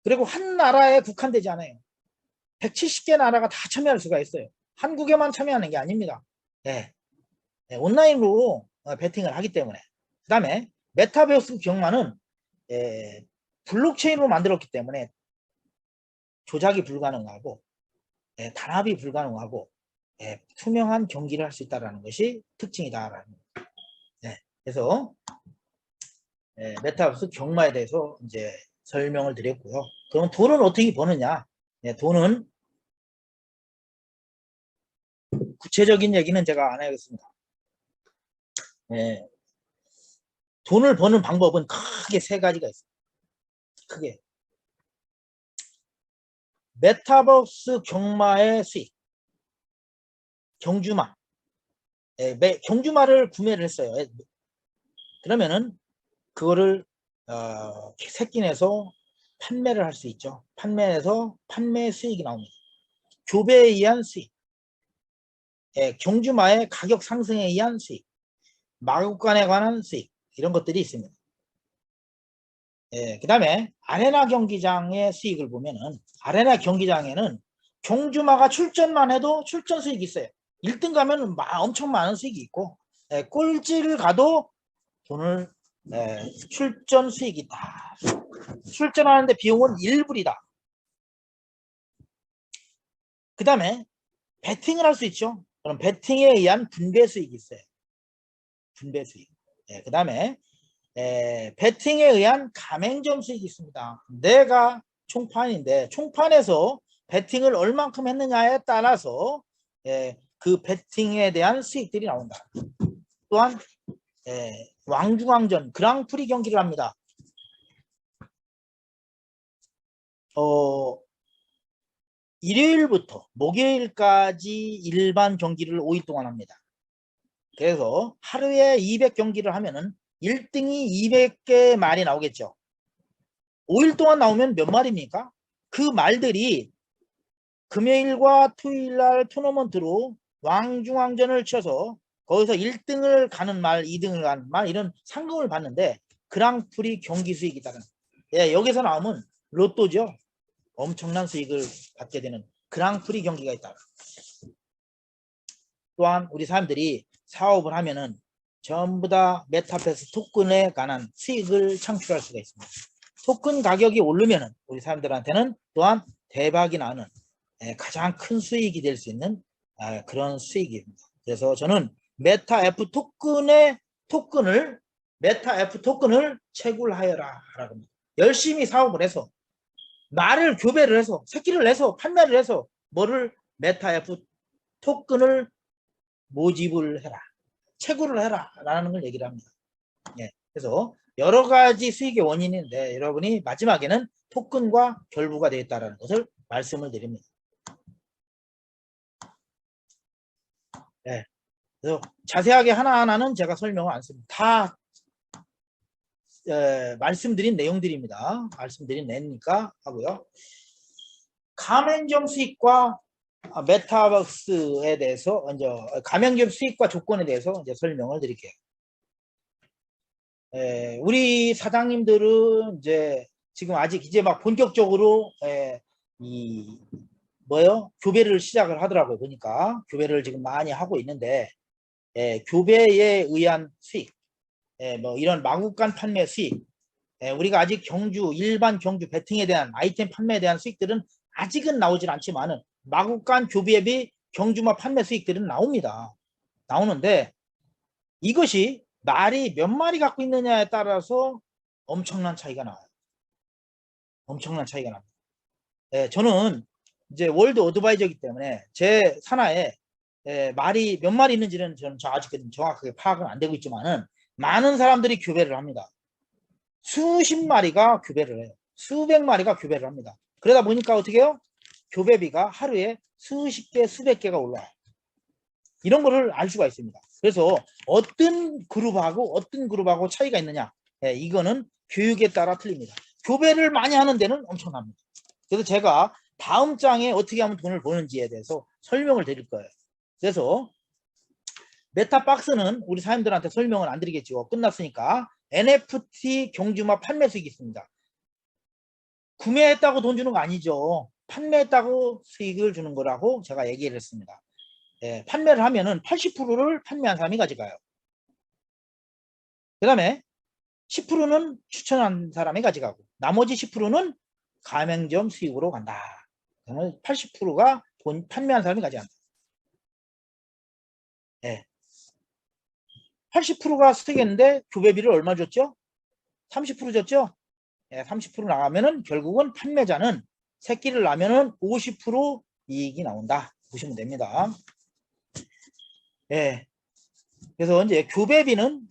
그리고 한 나라에 국한되지 않아요. 170개 나라가 다 참여할 수가 있어요. 한국에만 참여하는 게 아닙니다. 온라인으로 배팅을 하기 때문에. 그 다음에 메타버스 경마는 블록체인으로 만들었기 때문에 조작이 불가능하고 단합이 불가능하고 투명한 경기를 할 수 있다는 것이 특징이다라는 거예요. 그래서 메타버스 경마에 대해서 이제 설명을 드렸고요. 그럼 돈은 어떻게 버느냐? 돈은 구체적인 얘기는 제가 안 하겠습니다. 돈을 버는 방법은 크게 세 가지가 있어요. 크게. 메타버스 경마의 수익. 경주마. 경주마를 구매를 했어요. 그러면은 그거를 새끼 내서 판매를 할 수 있죠. 판매해서 판매 수익이 나옵니다. 교배에 의한 수익. 경주마의 가격 상승에 의한 수익. 마구간에 관한 수익. 이런 것들이 있습니다. 그 다음에 아레나 경기장의 수익을 보면은 아레나 경기장에는 경주마가 출전만 해도 출전 수익이 있어요. 1등 가면 엄청 많은 수익이 있고 꼴찌를 가도 돈을 출전 수익이 있다. 출전하는데 비용은 1불이다. 그 다음에 배팅을 할 수 있죠. 그럼 배팅에 의한 분배 수익이 있어요. 분배 수익. 그 다음에 배팅에 의한 가맹점 수익이 있습니다. 내가 총판인데 총판에서 배팅을 얼만큼 했느냐에 따라서 그 배팅에 대한 수익들이 나온다. 또한 왕중왕전 그랑프리 경기를 합니다. 일요일부터 목요일까지 일반 경기를 5일 동안 합니다. 그래서 하루에 200경기를 하면은 1등이 200개 말이 나오겠죠. 5일 동안 나오면 몇 마리입니까? 그 말들이 금요일과 토요일날 토너먼트로 왕중왕전을 쳐서 거기서 1등을 가는 말, 2등을 가는 말 이런 상금을 받는데 그랑프리 경기 수익이 따른 여기서 나오면 로또죠. 엄청난 수익을 받게 되는 그랑프리 경기가 있다. 또한 우리 사람들이 사업을 하면은 전부 다 메타버스 토큰에 관한 수익을 창출할 수가 있습니다. 토큰 가격이 오르면은 우리 사람들한테는 또한 대박이 나는 가장 큰 수익이 될 수 있는 그런 수익입니다. 그래서 저는 메타 F 토큰을 메타 F 토큰을 채굴하여라 라고 합니다. 열심히 사업을 해서 말을 교배를 해서 새끼를 내서 판매를 해서 뭐를 메타 F 토큰을 모집을 해라. 채굴을 해라 라는 걸 얘기를 합니다. 그래서 여러 가지 수익의 원인인데 여러분이 마지막에는 토큰과 결부가 되겠다는 것을 말씀을 드립니다. 그래서 자세하게 하나하나는 제가 설명을 안 씁니다. 다 말씀드린 내용들입니다. 말씀드린 내니까 하고요. 가맹점 수익과 메타버스에 대해서 먼저 가맹점 수익과 조건에 대해서 이제 설명을 드릴게요. 우리 사장님들은 이제 지금 아직 이제 막 본격적으로 교배를 시작을 하더라고요. 보니까 교배를 지금 많이 하고 있는데 교배에 의한 수익, 뭐 이런 마구간 판매 수익, 우리가 아직 일반 경주 배팅에 대한 아이템 판매에 대한 수익들은 아직은 나오질 않지만은 마구간 교배비 경주마 판매 수익들은 나옵니다. 나오는데 이것이 말이 몇 마리 갖고 있느냐에 따라서 엄청난 차이가 나와요. 엄청난 차이가 납니다. 저는 이제 월드 어드바이저이기 때문에 제 산하에 말이 몇 마리 있는지는 저는 아직까지 정확하게 파악은 안 되고 있지만은 많은 사람들이 교배를 합니다. 수십 마리가 교배를 해요. 수백 마리가 교배를 합니다. 그러다 보니까 어떻게 해요? 교배비가 하루에 수십 개, 수백 개가 올라와요. 이런 거를 알 수가 있습니다. 그래서 어떤 그룹하고 차이가 있느냐? 이거는 교육에 따라 틀립니다. 교배를 많이 하는 데는 엄청납니다. 그래서 제가 다음 장에 어떻게 하면 돈을 버는지에 대해서 설명을 드릴 거예요. 그래서 메타박스는 우리 사람들한테 설명을 안 드리겠죠. 끝났으니까 NFT 경주마 판매 수익이 있습니다. 구매했다고 돈 주는 거 아니죠. 판매했다고 수익을 주는 거라고 제가 얘기를 했습니다. 판매를 하면은 80%를 판매한 사람이 가져가요. 그 다음에 10%는 추천한 사람이 가져가고 나머지 10%는 가맹점 수익으로 간다. 그러면 80%가 판매한 사람이 가져간다. 예. 80%가 수익했는데 교배비를 얼마 줬죠? 30% 줬죠? 예, 30% 나가면은 결국은 판매자는 새끼를 낳으면은 50% 이익이 나온다. 보시면 됩니다. 예. 그래서 이제 교배비는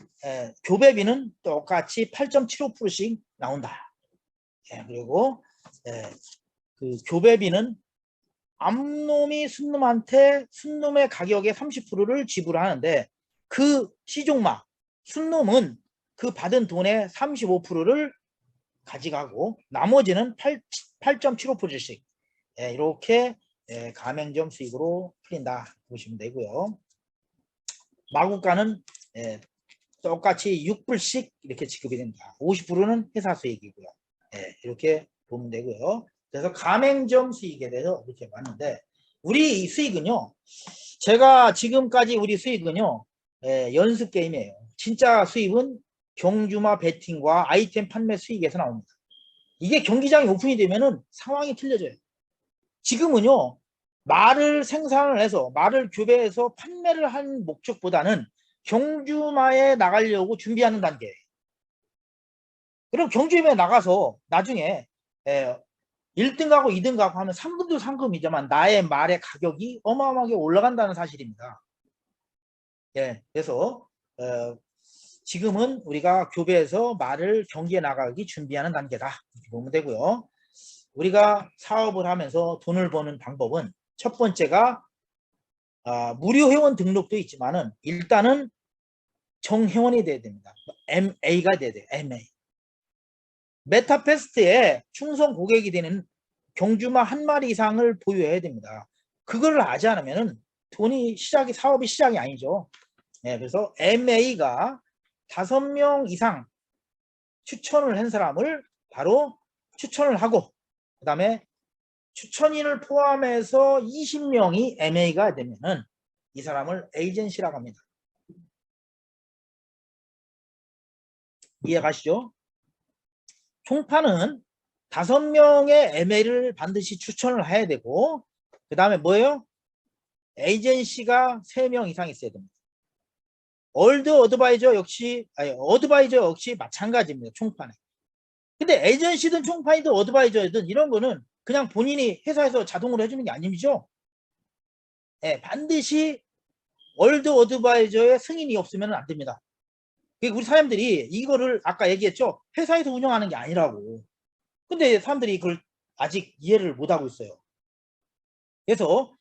똑같이 8.75%씩 나온다. 예, 그리고 예, 그 교배비는 암놈이 순놈한테 순놈의 가격의 30%를 지불하는데 그 시종마 순놈은 그 받은 돈의 35%를 가져가고 나머지는 8.75%씩 예, 이렇게 예, 가맹점 수익으로 풀린다 보시면 되고요. 마구가는 예, 똑같이 6불씩 이렇게 지급이 됩니다. 50%는 회사 수익이고요. 예, 이렇게 보면 되고요. 그래서 가맹점 수익에 대해서 이렇게 봤는데 우리 이 수익은요. 제가 지금까지 우리 수익은요. 예, 연습 게임이에요. 진짜 수익은 경주마 베팅과 아이템 판매 수익에서 나옵니다. 이게 경기장이 오픈이 되면은 상황이 틀려져요. 지금은요. 말을 생산을 해서 말을 교배해서 판매를 한 목적보다는 경주마에 나가려고 준비하는 단계. 그럼 경주마에 나가서 나중에 1등 가고 2등 가고 하면 상금도 상금이지만 나의 말의 가격이 어마어마하게 올라간다는 사실입니다. 예, 그래서 지금은 우리가 교배해서 말을 경기에 나가기 준비하는 단계다. 이렇게 보면 되고요. 우리가 사업을 하면서 돈을 버는 방법은 첫 번째가 무료 회원 등록도 있지만은 일단은 정회원이 돼야 됩니다. MA가 돼야 돼요. MA. 메타페스트에 충성 고객이 되는 경주마 한 마리 이상을 보유해야 됩니다. 그걸 하지 않으면은 사업이 시작이 아니죠. 네, 그래서 MA가 5명 이상 추천을 한 사람을 바로 추천을 하고 그 다음에 추천인을 포함해서 20명이 MA가 되면은 이 사람을 에이전시라고 합니다. 이해가시죠? 총판은 5명의 MA를 반드시 추천을 해야 되고 그 다음에 뭐예요? 에이전시가 3명 이상 있어야 됩니다. 어드바이저 역시 마찬가지입니다. 총판에. 근데 에이전시든 총판이든 어드바이저든 이런 거는 그냥 본인이 회사에서 자동으로 해주는 게 아니죠. 네, 반드시 어드바이저의 승인이 없으면 안 됩니다. 우리 사람들이 이거를 아까 얘기했죠. 회사에서 운영하는 게 아니라고. 근데 사람들이 그걸 아직 이해를 못하고 있어요. 그래서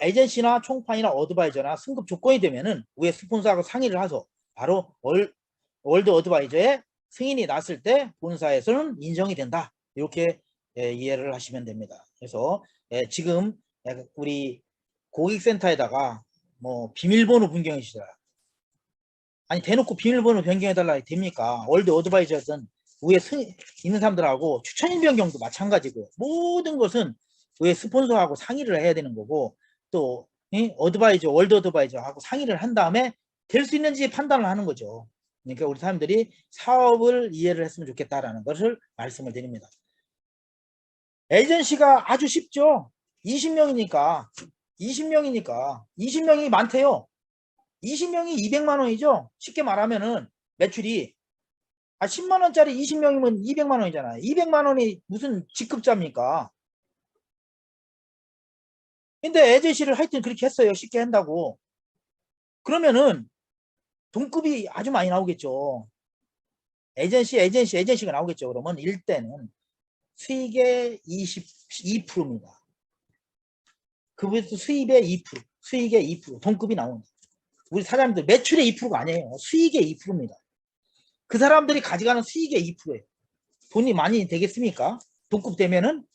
에이전시나 총판이나 어드바이저나 승급 조건이 되면은 위에 스폰서하고 상의를 해서 바로 월드 어드바이저의 승인이 났을 때 본사에서는 인정이 된다. 이렇게 이해를 하시면 됩니다. 그래서 지금 우리 고객센터에다가 뭐 비밀번호 변경해주시라. 아니 대놓고 비밀번호 변경해달라 됩니까? 월드 어드바이저든 위에 있는 사람들하고 추천인 변경도 마찬가지고요. 모든 것은 위에 스폰서하고 상의를 해야 되는 거고 또 월드 어드바이저하고 상의를 한 다음에 될 수 있는지 판단을 하는 거죠. 그러니까 우리 사람들이 사업을 이해를 했으면 좋겠다라는 것을 말씀을 드립니다. 에이전시가 아주 쉽죠. 20명이니까 20명이 많대요. 20명이 200만 원이죠. 쉽게 말하면은 매출이 10만 원짜리 20명이면 200만 원이잖아요. 200만 원이 무슨 직급자입니까? 근데 에이전시를 하여튼 그렇게 했어요. 쉽게 한다고. 그러면은 돈급이 아주 많이 나오겠죠. 에이전시가 나오겠죠. 그러면 1대는 수익의 22%입니다. 그것도 수입의 2%, 수익의 2%, 돈급이 나옵니다. 우리 사장님들 매출의 2%가 아니에요. 수익의 2%입니다. 그 사람들이 가져가는 수익의 2%예요. 돈이 많이 되겠습니까? 돈급 되면은.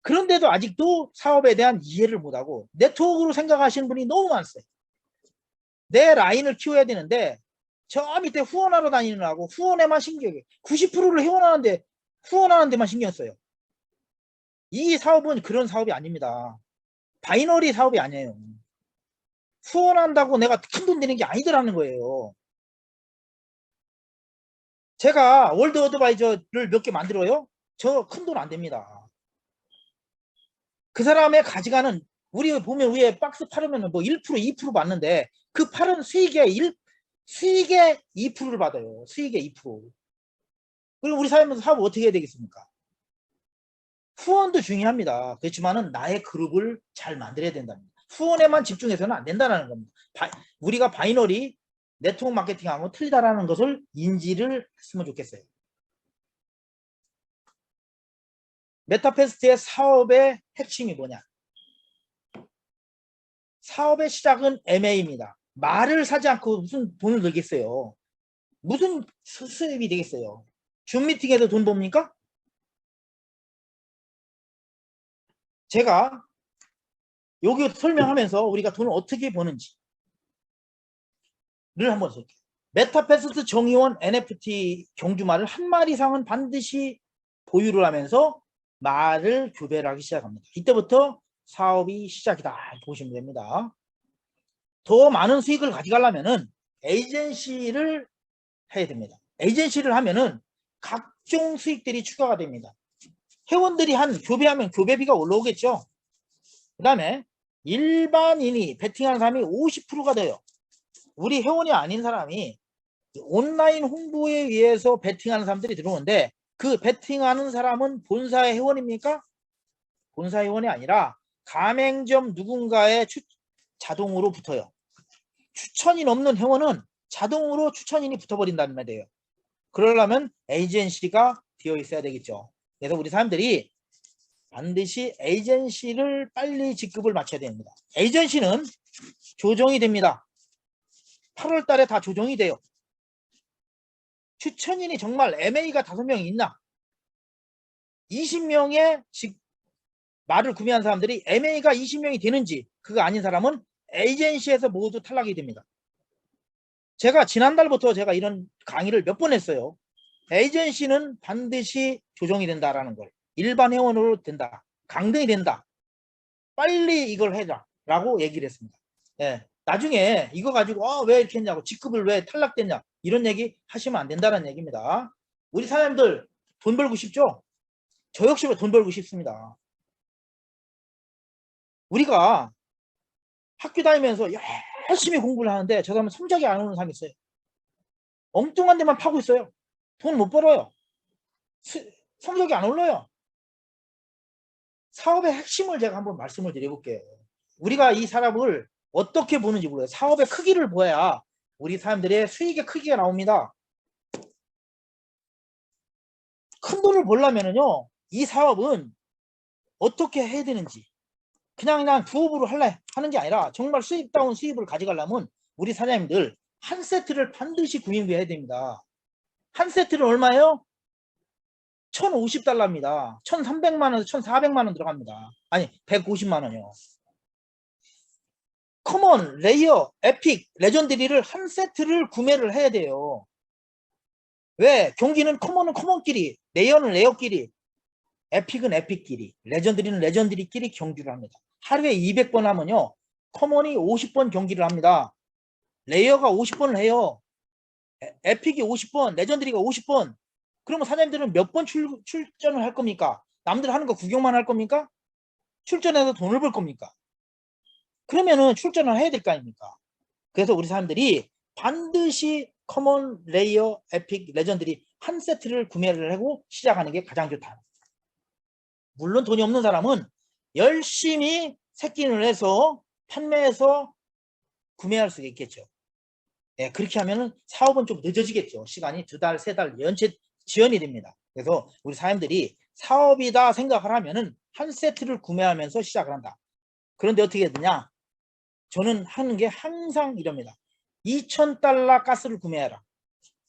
그런데도 아직도 사업에 대한 이해를 못하고 네트워크로 생각하시는 분이 너무 많았어요. 내 라인을 키워야 되는데 저 밑에 후원하러 다니느라고 후원에만 신경이 90%를 후원하는 데만 신경 써요. 이 사업은 그런 사업이 아닙니다. 바이너리 사업이 아니에요. 후원한다고 내가 큰 돈 되는 게 아니더라는 거예요. 제가 월드 어드바이저를 몇 개 만들어요? 저 큰 돈 안 됩니다. 그 사람의 가져가는, 우리 보면 위에 박스 팔으면 뭐 1%, 2% 받는데 그 팔은 수익의 2%를 받아요. 수익의 2%. 그리고 우리 사회에서 사업 어떻게 해야 되겠습니까? 후원도 중요합니다. 그렇지만은 나의 그룹을 잘 만들어야 된답니다. 후원에만 집중해서는 안 된다는 겁니다. 우리가 바이너리 네트워크 마케팅하고 틀리다라는 것을 인지를 했으면 좋겠어요. 메타페스트의 사업의 핵심이 뭐냐? 사업의 시작은 MA입니다. 말을 사지 않고 무슨 돈을 들겠어요? 무슨 수입이 되겠어요? 줌 미팅에도 돈 봅니까? 제가 여기 설명하면서 우리가 돈을 어떻게 버는지를 한번 볼게요. 메타페스트 정의원 NFT 경주말을 한 마리 이상은 반드시 보유를 하면서 말을 교배를 하기 시작합니다. 이때부터 사업이 시작이다 보시면 됩니다. 더 많은 수익을 가져가려면은 에이전시를 해야 됩니다. 에이전시를 하면은 각종 수익들이 추가가 됩니다. 회원들이 한 교배하면 교배비가 올라오겠죠. 그 다음에 일반인이 베팅하는 사람이 50%가 돼요. 우리 회원이 아닌 사람이 온라인 홍보에 의해서 베팅하는 사람들이 들어오는데 그 베팅하는 사람은 본사의 회원입니까? 본사 회원이 아니라 가맹점 누군가의 자동으로 붙어요. 추천인 없는 회원은 자동으로 추천인이 붙어버린다는 말이에요. 그러려면 에이전시가 되어 있어야 되겠죠. 그래서 우리 사람들이 반드시 에이전시를 빨리 직급을 맞춰야 됩니다. 에이전시는 조정이 됩니다. 8월 달에 다 조정이 돼요. 추천인이 정말 MA가 5명이 있나? 20명의 말을 구매한 사람들이 MA가 20명이 되는지 그거 아닌 사람은 에이전시에서 모두 탈락이 됩니다. 제가 지난달부터 제가 이런 강의를 몇 번 했어요. 에이전시는 반드시 조정이 된다라는 걸. 일반 회원으로 된다. 강등이 된다. 빨리 이걸 해라 라고 얘기를 했습니다. 예. 나중에 이거 가지고 왜 이렇게 했냐고, 직급을 왜 탈락됐냐, 이런 얘기 하시면 안 된다는 얘기입니다. 우리 사람들 돈 벌고 싶죠? 저 역시 돈 벌고 싶습니다. 우리가 학교 다니면서 열심히 공부를 하는데 저 사람은 성적이 안 오는 사람이 있어요. 엉뚱한 데만 파고 있어요. 돈 못 벌어요. 성적이 안 올라요. 사업의 핵심을 제가 한번 말씀을 드려볼게요. 우리가 이 사람을 어떻게 보는지 몰라요. 사업의 크기를 보아야 우리 사람들의 수익의 크기가 나옵니다. 큰 돈을 벌려면요, 이 사업은 어떻게 해야 되는지 그냥 부업으로 하는 게 아니라 정말 수익다운 수입을 가져가려면 우리 사장님들 한 세트를 반드시 구입해야 됩니다. 한 세트는 얼마예요? 1,050달러입니다. 1,300만원에서 1,400만원 들어갑니다. 아니 150만원이요. 커먼, 레이어, 에픽, 레전드리를 한 세트를 구매를 해야 돼요. 왜? 경기는 커먼은 커먼끼리, 레이어는 레이어끼리, 에픽은 에픽끼리, 레전드리는 레전드리끼리 경기를 합니다. 하루에 200번 하면요, 커먼이 50번 경기를 합니다. 레이어가 50번을 해요. 에픽이 50번, 레전드리가 50번. 그러면 사장님들은 몇 번 출전을 할 겁니까? 남들 하는 거 구경만 할 겁니까? 출전해서 돈을 벌 겁니까? 그러면은 출전을 해야 될 거 아닙니까? 그래서 우리 사람들이 반드시 커먼, 레이어, 에픽, 레전드리 한 세트를 구매를 하고 시작하는 게 가장 좋다. 물론 돈이 없는 사람은 열심히 새끼를 해서 판매해서 구매할 수 있겠죠. 예, 그렇게 하면은 사업은 좀 늦어지겠죠. 시간이 2달, 3달 연체 지연이 됩니다. 그래서 우리 사람들이 사업이다 생각을 하면은 한 세트를 구매하면서 시작을 한다. 그런데 어떻게 되냐? 저는 하는 게 항상 이럽니다. 2,000달러 가스를 구매해라.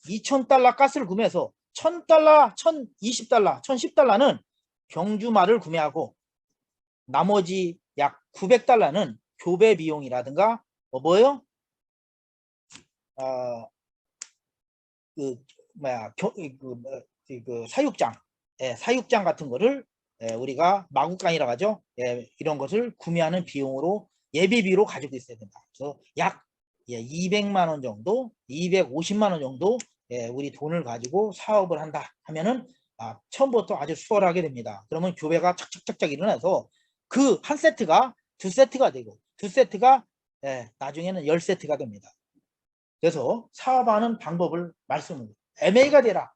2,000달러 가스를 구매해서 1,000달러, 1,020달러, 1,010달러는 경주말을 구매하고 나머지 약 900달러는 교배 비용이라든가 뭐예요? 사육장, 사육장 같은 거를 우리가 마구간이라고 하죠. 이런 것을 구매하는 비용으로 예비비로 가지고 있어야 된다. 그래서 약 200만 원 정도, 250만 원 정도 우리 돈을 가지고 사업을 한다 하면은 처음부터 아주 수월하게 됩니다. 그러면 교배가 착착착착 일어나서 그 한 세트가 두 세트가 되고 두 세트가 나중에는 10세트가 됩니다. 그래서 사업하는 방법을 말씀드립니다. MA가 되라.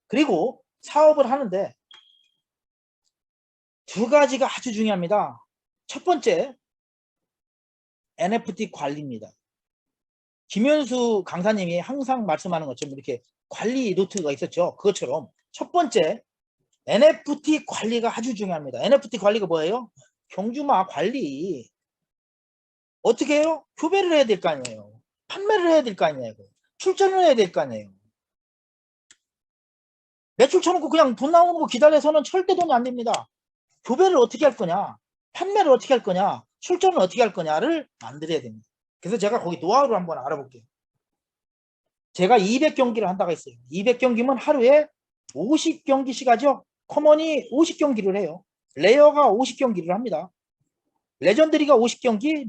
그리고 사업을 하는데 두 가지가 아주 중요합니다. 첫 번째, NFT 관리입니다. 김현수 강사님이 항상 말씀하는 것처럼 이렇게 관리 노트가 있었죠. 그것처럼 첫 번째, NFT 관리가 아주 중요합니다. NFT 관리가 뭐예요? 경주마 관리. 어떻게 해요? 교배를 해야 될 거 아니에요. 판매를 해야 될 거 아니에요. 출전을 해야 될 거 아니에요. 매출 쳐놓고 그냥 돈 나오는 거 기다려서는 절대 돈이 안 됩니다. 교배를 어떻게 할 거냐, 판매를 어떻게 할 거냐, 출전을 어떻게 할 거냐를 만들어야 됩니다. 그래서 제가 거기 노하우를 한번 알아볼게요. 제가 200경기를 한다고 했어요. 200경기면 하루에 50경기씩 하죠. 커먼이 50경기를 해요. 레어가 50경기를 합니다. 레전드리가 50경기,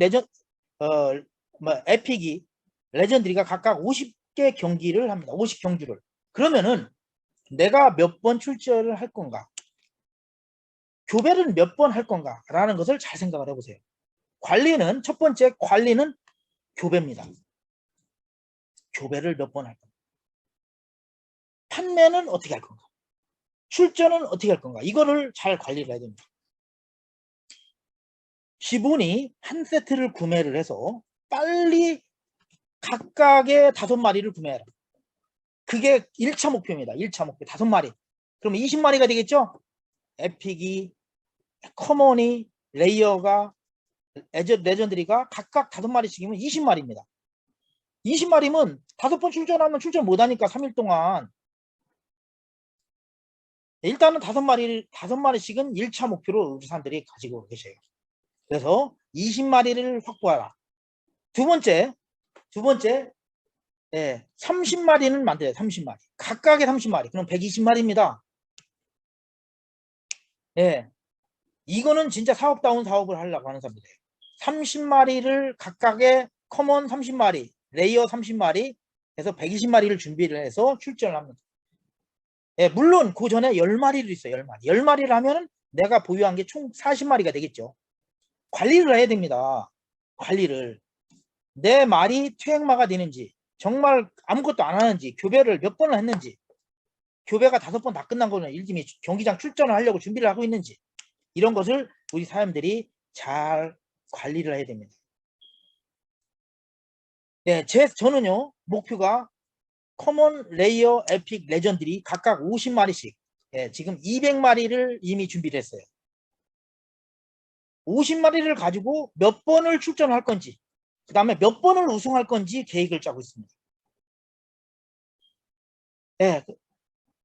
에픽이, 레전드리가 각각 50개 경기를 합니다. 50경주를. 그러면은 내가 몇 번 출전을 할 건가? 교배를 몇 번 할 건가? 라는 것을 잘 생각을 해보세요. 관리는, 첫 번째 관리는 교배입니다. 교배를 몇 번 할 건가? 판매는 어떻게 할 건가? 출전은 어떻게 할 건가? 이거를 잘 관리를 해야 됩니다. 기본이 한 세트를 구매를 해서 빨리 각각의 5마리를 구매해라. 그게 1차 목표입니다. 1차 목표 5마리. 그러면 20마리가 되겠죠? 에픽이, 커먼이, 레이어가, 레전드리가 각각 5마리씩이면 20마리입니다. 20마리면 5번 출전하면 출전 못하니까 3일 동안 일단은 5마리씩은 1차 목표로 우리 사람들이 가지고 계셔요. 그래서 20마리를 확보하라. 두 번째 30마리는 만들어요. 30마리. 각각의 30마리. 그럼 120마리입니다. 이거는 진짜 사업다운 사업을 하려고 하는 사람들이에요. 30마리를 각각의 커먼 30마리, 레이어 30마리 해서 120마리를 준비를 해서 출전을 합니다. 물론 그 전에 10마리를 있어요. 10마리. 10마리를 하면은 내가 보유한 게 총 40마리가 되겠죠. 관리를 해야 됩니다. 관리를. 내 말이 퇴행마가 되는지, 정말 아무것도 안 하는지, 교배를 몇 번을 했는지, 교배가 5번 다 끝난 거는 일심이 경기장 출전을 하려고 준비를 하고 있는지, 이런 것을 우리 사람들이 잘 관리를 해야 됩니다. 저는요, 목표가 커먼, 레이어, 에픽, 레전드리 각각 50마리씩, 지금 200마리를 이미 준비를 했어요. 50마리를 가지고 몇 번을 출전할 건지, 그 다음에 몇 번을 우승할 건지 계획을 짜고 있습니다.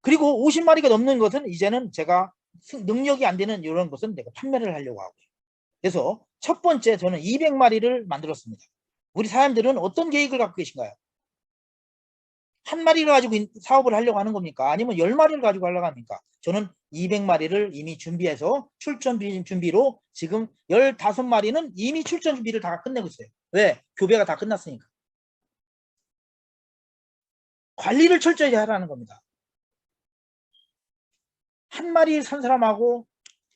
그리고 50마리가 넘는 것은 이제는 제가 능력이 안 되는 이런 것은 내가 판매를 하려고 하고요. 그래서 첫 번째 저는 200마리를 만들었습니다. 우리 사람들은 어떤 계획을 갖고 계신가요? 한 마리를 가지고 사업을 하려고 하는 겁니까? 아니면 10마리를 가지고 하려고 합니까? 저는 200마리를 이미 준비해서 출전 준비로 지금 15마리는 이미 출전 준비를 다 끝내고 있어요. 왜? 교배가 다 끝났으니까. 관리를 철저히 하라는 겁니다. 한 마리 산 사람하고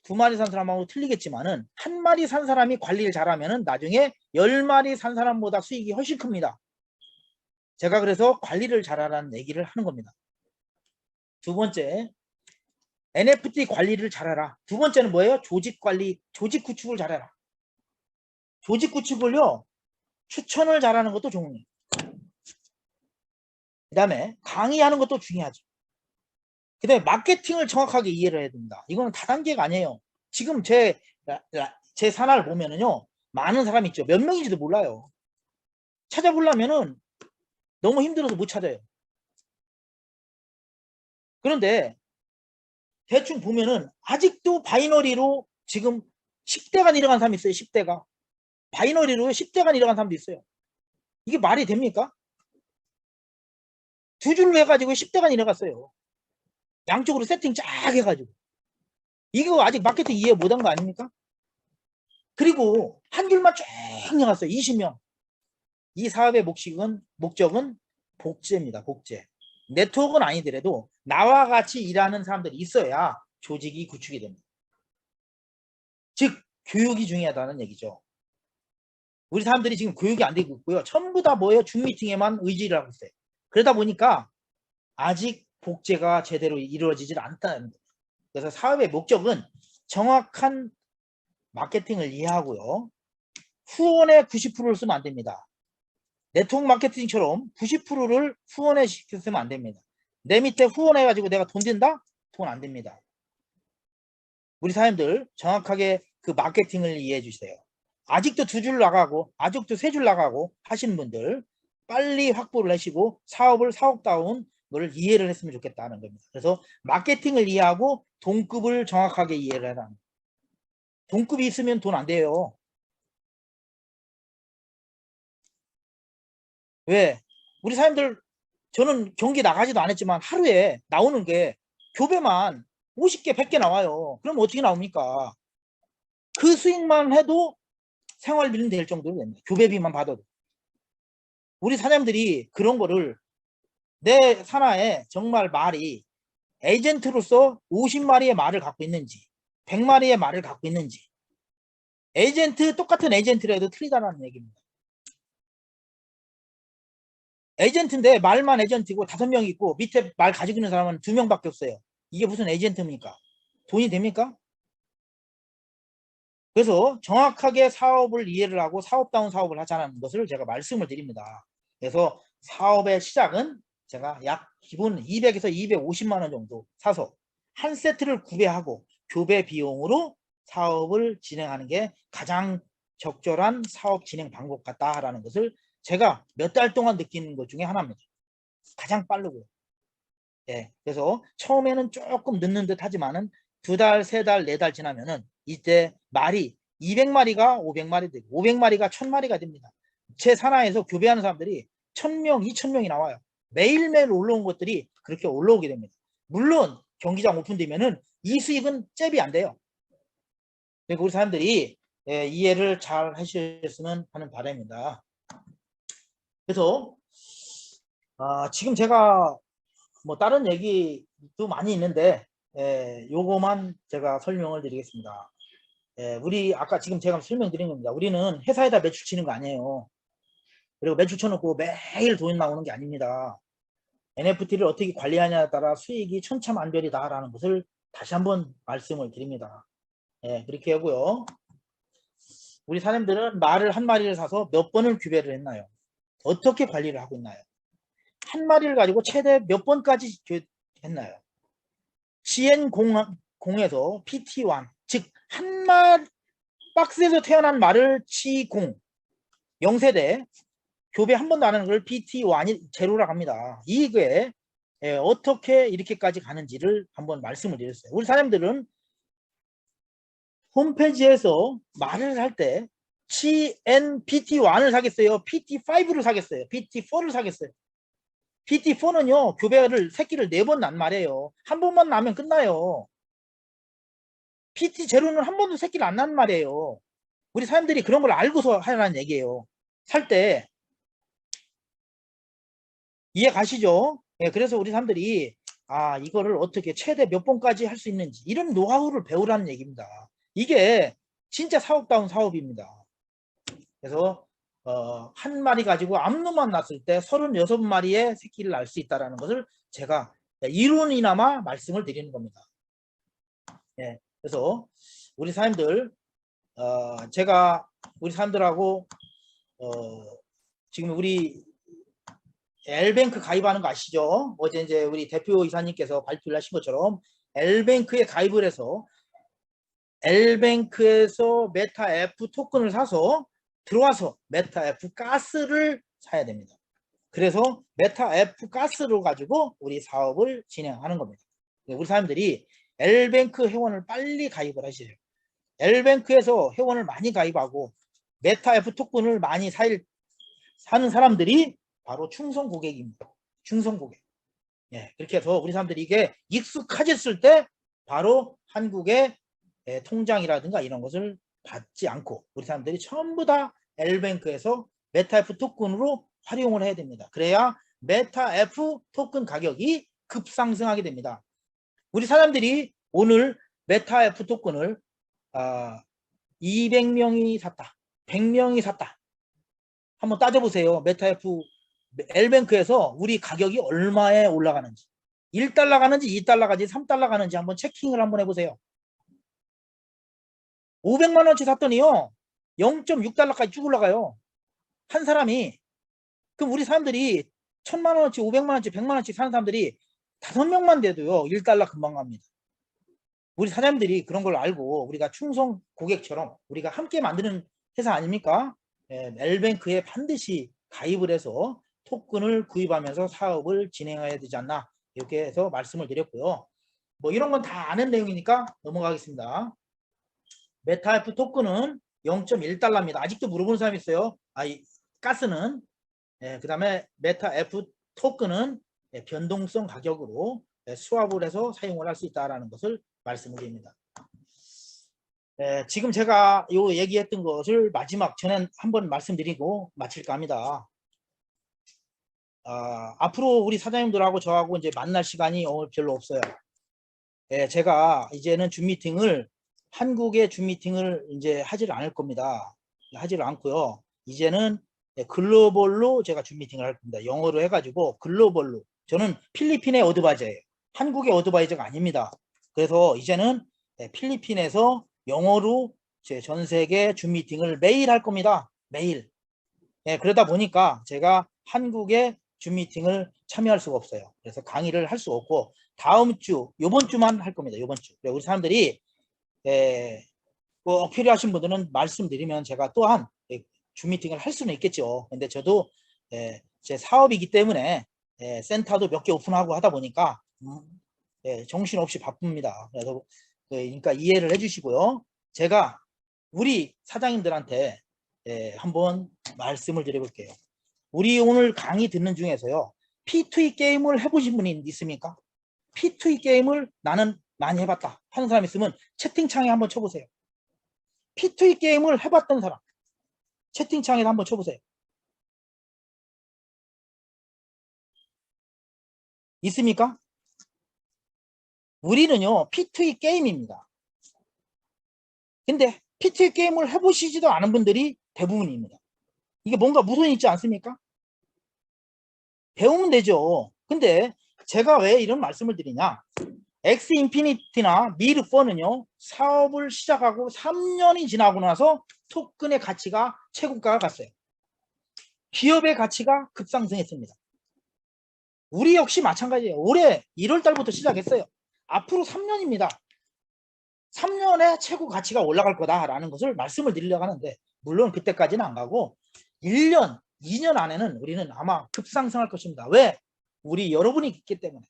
2마리 산 사람하고 틀리겠지만은 한 마리 산 사람이 관리를 잘하면은 나중에 10마리 산 사람보다 수익이 훨씬 큽니다. 제가 그래서 관리를 잘하라는 얘기를 하는 겁니다. 두 번째, NFT 관리를 잘해라. 두 번째는 뭐예요? 조직 관리, 조직 구축을 잘해라. 조직 구축을요, 추천을 잘하는 것도 중요해요. 그 다음에 강의하는 것도 중요하죠. 그 다음에 마케팅을 정확하게 이해를 해야 됩니다. 이거는 다단계가 아니에요. 지금 제 산하를 보면은요, 많은 사람이 있죠. 몇 명인지도 몰라요. 찾아보려면은 너무 힘들어서 못 찾아요. 그런데 대충 보면은 아직도 바이너리로 지금 10대가 내려간 사람이 있어요. 10대가. 바이너리로 10대가 내려간 사람도 있어요. 이게 말이 됩니까? 두 줄로 해가지고 10대가 내려갔어요. 양쪽으로 세팅 쫙 해가지고. 이거 아직 마케팅 이해 못한 거 아닙니까? 그리고 한 줄만 쫙 내려갔어요. 20명. 이 사업의 목적은 복제입니다. 복제. 네트워크는 아니더라도 나와 같이 일하는 사람들이 있어야 조직이 구축이 됩니다. 즉 교육이 중요하다는 얘기죠. 우리 사람들이 지금 교육이 안 되고 있고요. 전부 다 뭐예요? 줌 미팅에만 의지를 하고 있어요. 그러다 보니까 아직 복제가 제대로 이루어지질 않다는 거예요. 그래서 사업의 목적은 정확한 마케팅을 이해하고요. 후원의 90%를 쓰면 안 됩니다. 네트워크 마케팅처럼 90%를 후원에 시켰으면 안 됩니다. 내 밑에 후원해가지고 내가 돈 든다? 돈 안 됩니다. 우리 사람들 정확하게 그 마케팅을 이해해 주세요. 아직도 2줄 나가고 아직도 3줄 나가고 하시는 분들 빨리 확보를 하시고 사업다운 걸 이해를 했으면 좋겠다는 겁니다. 그래서 마케팅을 이해하고 돈급을 정확하게 이해를 해라. 돈급이 있으면 돈 안 돼요. 왜? 우리 사람들 저는 경기 나가지도 않았지만 하루에 나오는 게 교배만 50개 100개 나와요. 그럼 어떻게 나옵니까? 그 수익만 해도 생활비는 될 정도로 됩니다. 교배비만 받아도. 우리 사장님들이 그런 거를 내 산하에 정말 말이 에이전트로서 50마리의 말을 갖고 있는지 100마리의 말을 갖고 있는지 똑같은 에이전트라도 틀리다는 얘기입니다. 에이전트인데 말만 에이전트고 5명 있고 밑에 말 가지고 있는 사람은 2명밖에 없어요. 이게 무슨 에이전트입니까? 돈이 됩니까? 그래서 정확하게 사업을 이해를 하고 사업다운 사업을 하자는 것을 제가 말씀을 드립니다. 그래서 사업의 시작은 제가 약 기본 200에서 250만 원 정도 사서 한 세트를 구매하고 교배 비용으로 사업을 진행하는 게 가장 적절한 사업 진행 방법 같다라는 것을 제가 몇 달 동안 느끼는 것 중에 하나입니다. 가장 빠르고요. 예, 그래서 처음에는 조금 늦는 듯 하지만은 2달, 3달, 4달 지나면은 이때 말이 200마리가 500마리 되고 500마리가 1000마리가 됩니다. 제 산하에서 교배하는 사람들이 1000명, 2000명이 나와요. 매일매일 올라온 것들이 그렇게 올라오게 됩니다. 물론 경기장 오픈되면은 이 수익은 잽이 안 돼요. 그리고 우리 사람들이 이해를 잘 하셨으면 하는 바람입니다. 그래서 지금 제가 뭐 다른 얘기도 많이 있는데 요거만 제가 설명을 드리겠습니다. 우리 아까 지금 제가 설명드린 겁니다. 우리는 회사에다 매출 치는 거 아니에요. 그리고 매출 쳐놓고 매일 돈 나오는 게 아닙니다. NFT를 어떻게 관리하냐에 따라 수익이 천차만별이다라는 것을 다시 한번 말씀을 드립니다. 그렇게 하고요. 우리 사람들은 말을 한 마리를 사서 몇 번을 규배를 했나요? 어떻게 관리를 하고 있나요? 한 마리를 가지고 최대 몇 번까지 했나요? CN0에서 PT1, 즉 한 말 박스에서 태어난 말을 C0 0세대 교배 한 번도 안 하는 걸 PT1이 제로라고 합니다. 이게 어떻게 이렇게까지 가는지를 한번 말씀을 드렸어요. 우리 사람들은 홈페이지에서 말을 할 때 CNPT1을 사겠어요? PT5를 사겠어요? PT4를 사겠어요? PT4는요, 교배를 새끼를 4번 난 말이에요. 한 번만 나면 끝나요. PT0는 한 번도 새끼를 안 난 말이에요. 우리 사람들이 그런 걸 알고서 하라는 얘기예요. 살 때. 이해 가시죠? 그래서 우리 사람들이 이거를 어떻게 최대 몇 번까지 할 수 있는지 이런 노하우를 배우라는 얘기입니다. 이게 진짜 사업다운 사업입니다. 그래서 한 마리 가지고 암놈만 났을 때 36마리의 새끼를 낳을 수 있다는 것을 제가 이론이나마 말씀을 드리는 겁니다. 그래서 우리 사람들 제가 우리 사람들하고 지금 우리 L뱅크 가입하는 거 아시죠? 어제 이제 우리 대표 이사님께서 발표를 하신 것처럼 L뱅크에 가입을 해서 L뱅크에서 메타 F 토큰을 사서 들어와서 메타 F 가스를 사야 됩니다. 그래서 메타 F 가스로 가지고 우리 사업을 진행하는 겁니다. 우리 사람들이 L뱅크 회원을 빨리 가입을 하시죠. L뱅크에서 회원을 많이 가입하고 메타 F 토큰을 많이 사는 사람들이 바로 충성 고객입니다. 충성 고객. 그렇게 해서 우리 사람들이 이게 익숙해졌을 때 바로 한국의 통장이라든가 이런 것을 받지 않고 우리 사람들이 전부 다 L뱅크에서 메타F 토큰으로 활용을 해야 됩니다. 그래야 메타 F 토큰 가격이 급상승하게 됩니다. 우리 사람들이 오늘 메타 F 토큰을 200명이 샀다, 100명이 샀다. 한번 따져보세요. 메타 F L뱅크에서 우리 가격이 얼마에 올라가는지, 1달러 가는지 2달러 가는지 3달러 가는지 한번 체킹을 한번 해보세요. 500만 원치 샀더니요 0.6달러까지 쭉 올라가요. 한 사람이. 그럼 우리 사람들이 1000만 원치 500만 원치 100만 원치 사는 사람들이 5명만 돼도요 1달러 금방 갑니다. 우리 사장님들이 그런 걸 알고 우리가 충성 고객처럼 우리가 함께 만드는 회사 아닙니까? L뱅크에 반드시 가입을 해서 토큰을 구입하면서 사업을 진행해야 되지 않나, 이렇게 해서 말씀을 드렸고요. 뭐 이런 건 다 아는 내용이니까 넘어가겠습니다. 메타 F 토큰은 0.1달러입니다. 아직도 물어보는 사람이 있어요. 가스는. 그 다음에 메타 F 토큰은 변동성 가격으로 스왑을 해서 사용을 할 수 있다는 것을 말씀을 드립니다. 지금 제가 요 얘기했던 것을 마지막 전에 한번 말씀드리고 마칠까 합니다. 앞으로 우리 사장님들하고 저하고 이제 만날 시간이 오늘 별로 없어요. 제가 이제는 줌 미팅을, 한국의 줌 미팅을 이제 하지를 않을 겁니다. 하지를 않고요. 이제는 글로벌로 제가 줌 미팅을 할 겁니다. 영어로 해가지고 글로벌로. 저는 필리핀의 어드바이저예요. 한국의 어드바이저가 아닙니다. 그래서 이제는 필리핀에서 영어로 제 전 세계 줌 미팅을 매일 할 겁니다. 매일. 그러다 보니까 제가 한국의 줌 미팅을 참여할 수가 없어요. 그래서 강의를 할 수 없고 다음 주, 요번 주만 할 겁니다. 요번 주. 우리 사람들이 뭐 필요하신 분들은 말씀드리면 제가 또한 줌 미팅을 할 수는 있겠죠. 근데 저도 제 사업이기 때문에 센터도 몇 개 오픈하고 하다 보니까 정신없이 바쁩니다. 그래서 그러니까 이해를 해주시고요. 제가 우리 사장님들한테 한번 말씀을 드려볼게요. 우리 오늘 강의 듣는 중에서요, P2E 게임을 해보신 분이 있습니까? P2E 게임을 나는 많이 해봤다 하는 사람 있으면 채팅창에 한번 쳐보세요. P2E 게임을 해봤던 사람 채팅창에 한번 쳐보세요. 있습니까? 우리는요 P2E 게임입니다. 근데 P2E 게임을 해보시지도 않은 분들이 대부분입니다. 이게 뭔가 무선이 있지 않습니까? 배우면 되죠. 근데 제가 왜 이런 말씀을 드리냐, 엑스 인피니티나 미르4는요 사업을 시작하고 3년이 지나고 나서 토큰의 가치가 최고가가 갔어요. 기업의 가치가 급상승했습니다. 우리 역시 마찬가지예요. 올해 1월 달부터 시작했어요. 앞으로 3년입니다. 3년에 최고 가치가 올라갈 거다라는 것을 말씀을 드리려고 하는데, 물론 그때까지는 안 가고 1년, 2년 안에는 우리는 아마 급상승할 것입니다. 왜? 우리 여러분이 있기 때문에.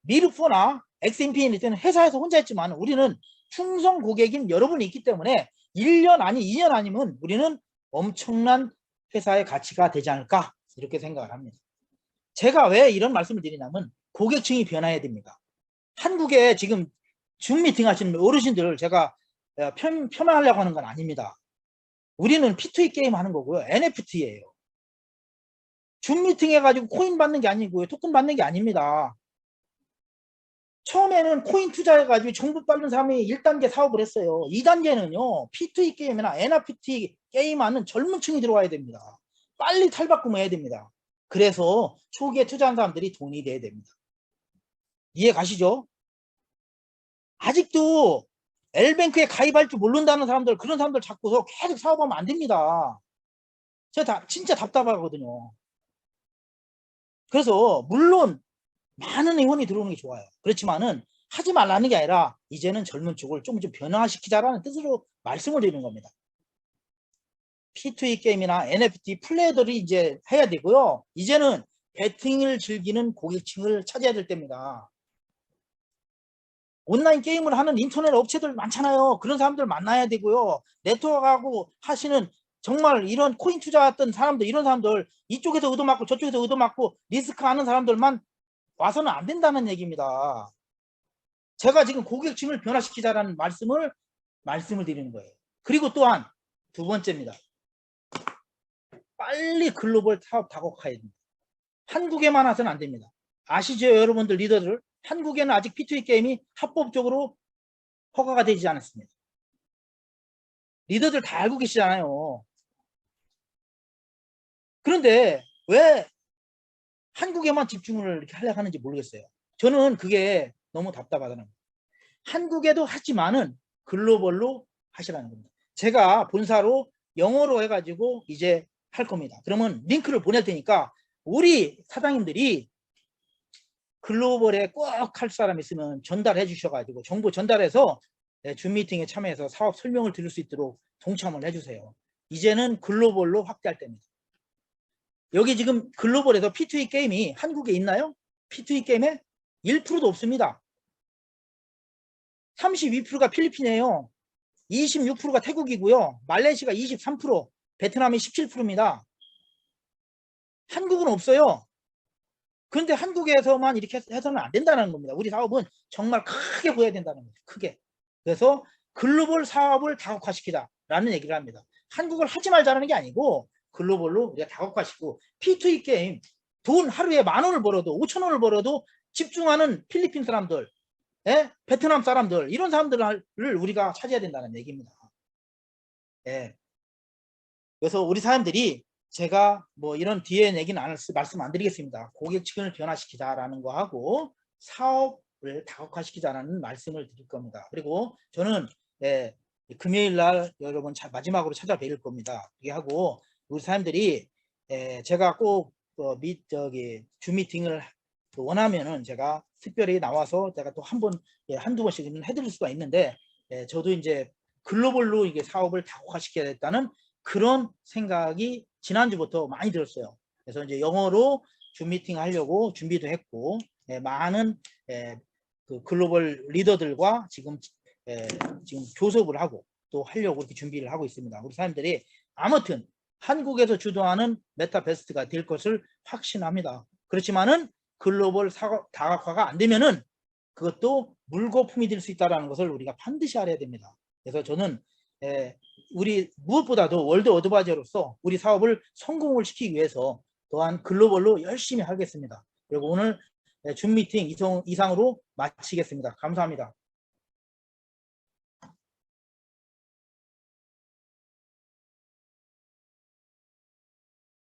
미르4나 엑스인피니티는 회사에서 혼자 했지만 우리는 충성 고객인 여러분이 있기 때문에 1년 아니 2년 아니면 우리는 엄청난 회사의 가치가 되지 않을까, 이렇게 생각을 합니다. 제가 왜 이런 말씀을 드리냐면 고객층이 변화해야 됩니다. 한국에 지금 줌 미팅 하시는 어르신들을 제가 폄하하려고 하는 건 아닙니다. 우리는 P2E 게임 하는 거고요. NFT예요. 줌 미팅 해가지고 코인 받는 게 아니고요. 토큰 받는 게 아닙니다. 처음에는 코인 투자해가지고 정보 받는 사람이 1단계 사업을 했어요. 2단계는요. P2E 게임이나 NFT 게임 하는 젊은 층이 들어와야 됩니다. 빨리 탈바꿈해야 됩니다. 그래서 초기에 투자한 사람들이 돈이 돼야 됩니다. 이해 가시죠? 아직도 L뱅크에 가입할 줄 모른다는 사람들, 그런 사람들 잡고서 계속 사업하면 안 됩니다. 제가 진짜 답답하거든요. 그래서 물론 많은 회원이 들어오는 게 좋아요. 그렇지만은 하지 말라는 게 아니라 이제는 젊은 쪽을 좀 변화시키자라는 뜻으로 말씀을 드리는 겁니다. P2E 게임이나 NFT 플레이들이 이제 해야 되고요. 이제는 배팅을 즐기는 고객층을 찾아야 될 때입니다. 온라인 게임을 하는 인터넷 업체들 많잖아요. 그런 사람들 만나야 되고요. 네트워크하고 하시는 정말 이런 코인 투자했던 사람들, 이런 사람들, 이쪽에서 얻어맞고 저쪽에서 얻어맞고 리스크 하는 사람들만 와서는 안 된다는 얘기입니다. 제가 지금 고객층을 변화시키자라는 말씀을 드리는 거예요. 그리고 또한 두 번째입니다. 빨리 글로벌 사업 다국화해야 됩니다. 한국에만 와서는 안 됩니다. 아시죠, 여러분들 리더들? 한국에는 아직 P2E 게임이 합법적으로 허가가 되지 않았습니다. 리더들 다 알고 계시잖아요. 그런데 왜 한국에만 집중을 이렇게 하려고 하는지 모르겠어요. 저는 그게 너무 답답하다는 거예요. 한국에도 하지만은 글로벌로 하시라는 겁니다. 제가 본사로 영어로 해가지고 이제 할 겁니다. 그러면 링크를 보낼 테니까 우리 사장님들이 글로벌에 꼭 할 사람 있으면 전달해 주셔가지고 정보 전달해서 줌 미팅에 참여해서 사업 설명을 드릴 수 있도록 동참을 해주세요. 이제는 글로벌로 확대할 때입니다. 여기 지금 글로벌에서 P2E 게임이 한국에 있나요? P2E 게임에 1%도 없습니다. 32%가 필리핀이에요. 26%가 태국이고요. 말레이시아가 23%, 베트남이 17%입니다. 한국은 없어요. 그런데 한국에서만 이렇게 해서는 안 된다는 겁니다. 우리 사업은 정말 크게 보여야 된다는 거죠. 크게. 그래서 글로벌 사업을 다각화시키자라는 얘기를 합니다. 한국을 하지 말자는 게 아니고 글로벌로 우리가 다각화시키고 P2E 게임 돈 하루에 10,000원을 벌어도 5,000원을 벌어도 집중하는 필리핀 사람들, 베트남 사람들 이런 사람들을 우리가 찾아야 된다는 얘기입니다. 그래서 우리 사람들이 제가 뭐 이런 뒤에 얘기는 말씀 안 드리겠습니다. 고객 측면을 변화시키자라는 거 하고 사업을 다각화시키자라는 말씀을 드릴 겁니다. 그리고 저는 금요일 날 여러분 마지막으로 찾아뵐 겁니다. 그게 하고 우리 사람들이 제가 꼭 줌 미팅을 원하면은 제가 특별히 나와서 제가 또 한두 번씩은 해드릴 수가 있는데 저도 이제 글로벌로 이게 사업을 다각화시켜야겠다는 그런 생각이 지난주부터 많이 들었어요. 그래서 이제 영어로 줌 미팅 하려고 준비도 했고 많은 그 글로벌 리더들과 지금 교섭을 하고 또 하려고 이렇게 준비를 하고 있습니다. 우리 사람들이 아무튼 한국에서 주도하는 메타베스트가 될 것을 확신합니다. 그렇지만은 글로벌 다각화가 안 되면은 그것도 물거품이 될 수 있다는 것을 우리가 반드시 알아야 됩니다. 그래서 저는 우리 무엇보다도 월드 어드바이저로서 우리 사업을 성공을 시키기 위해서 또한 글로벌로 열심히 하겠습니다. 그리고 오늘 줌 미팅 이상으로 마치겠습니다. 감사합니다.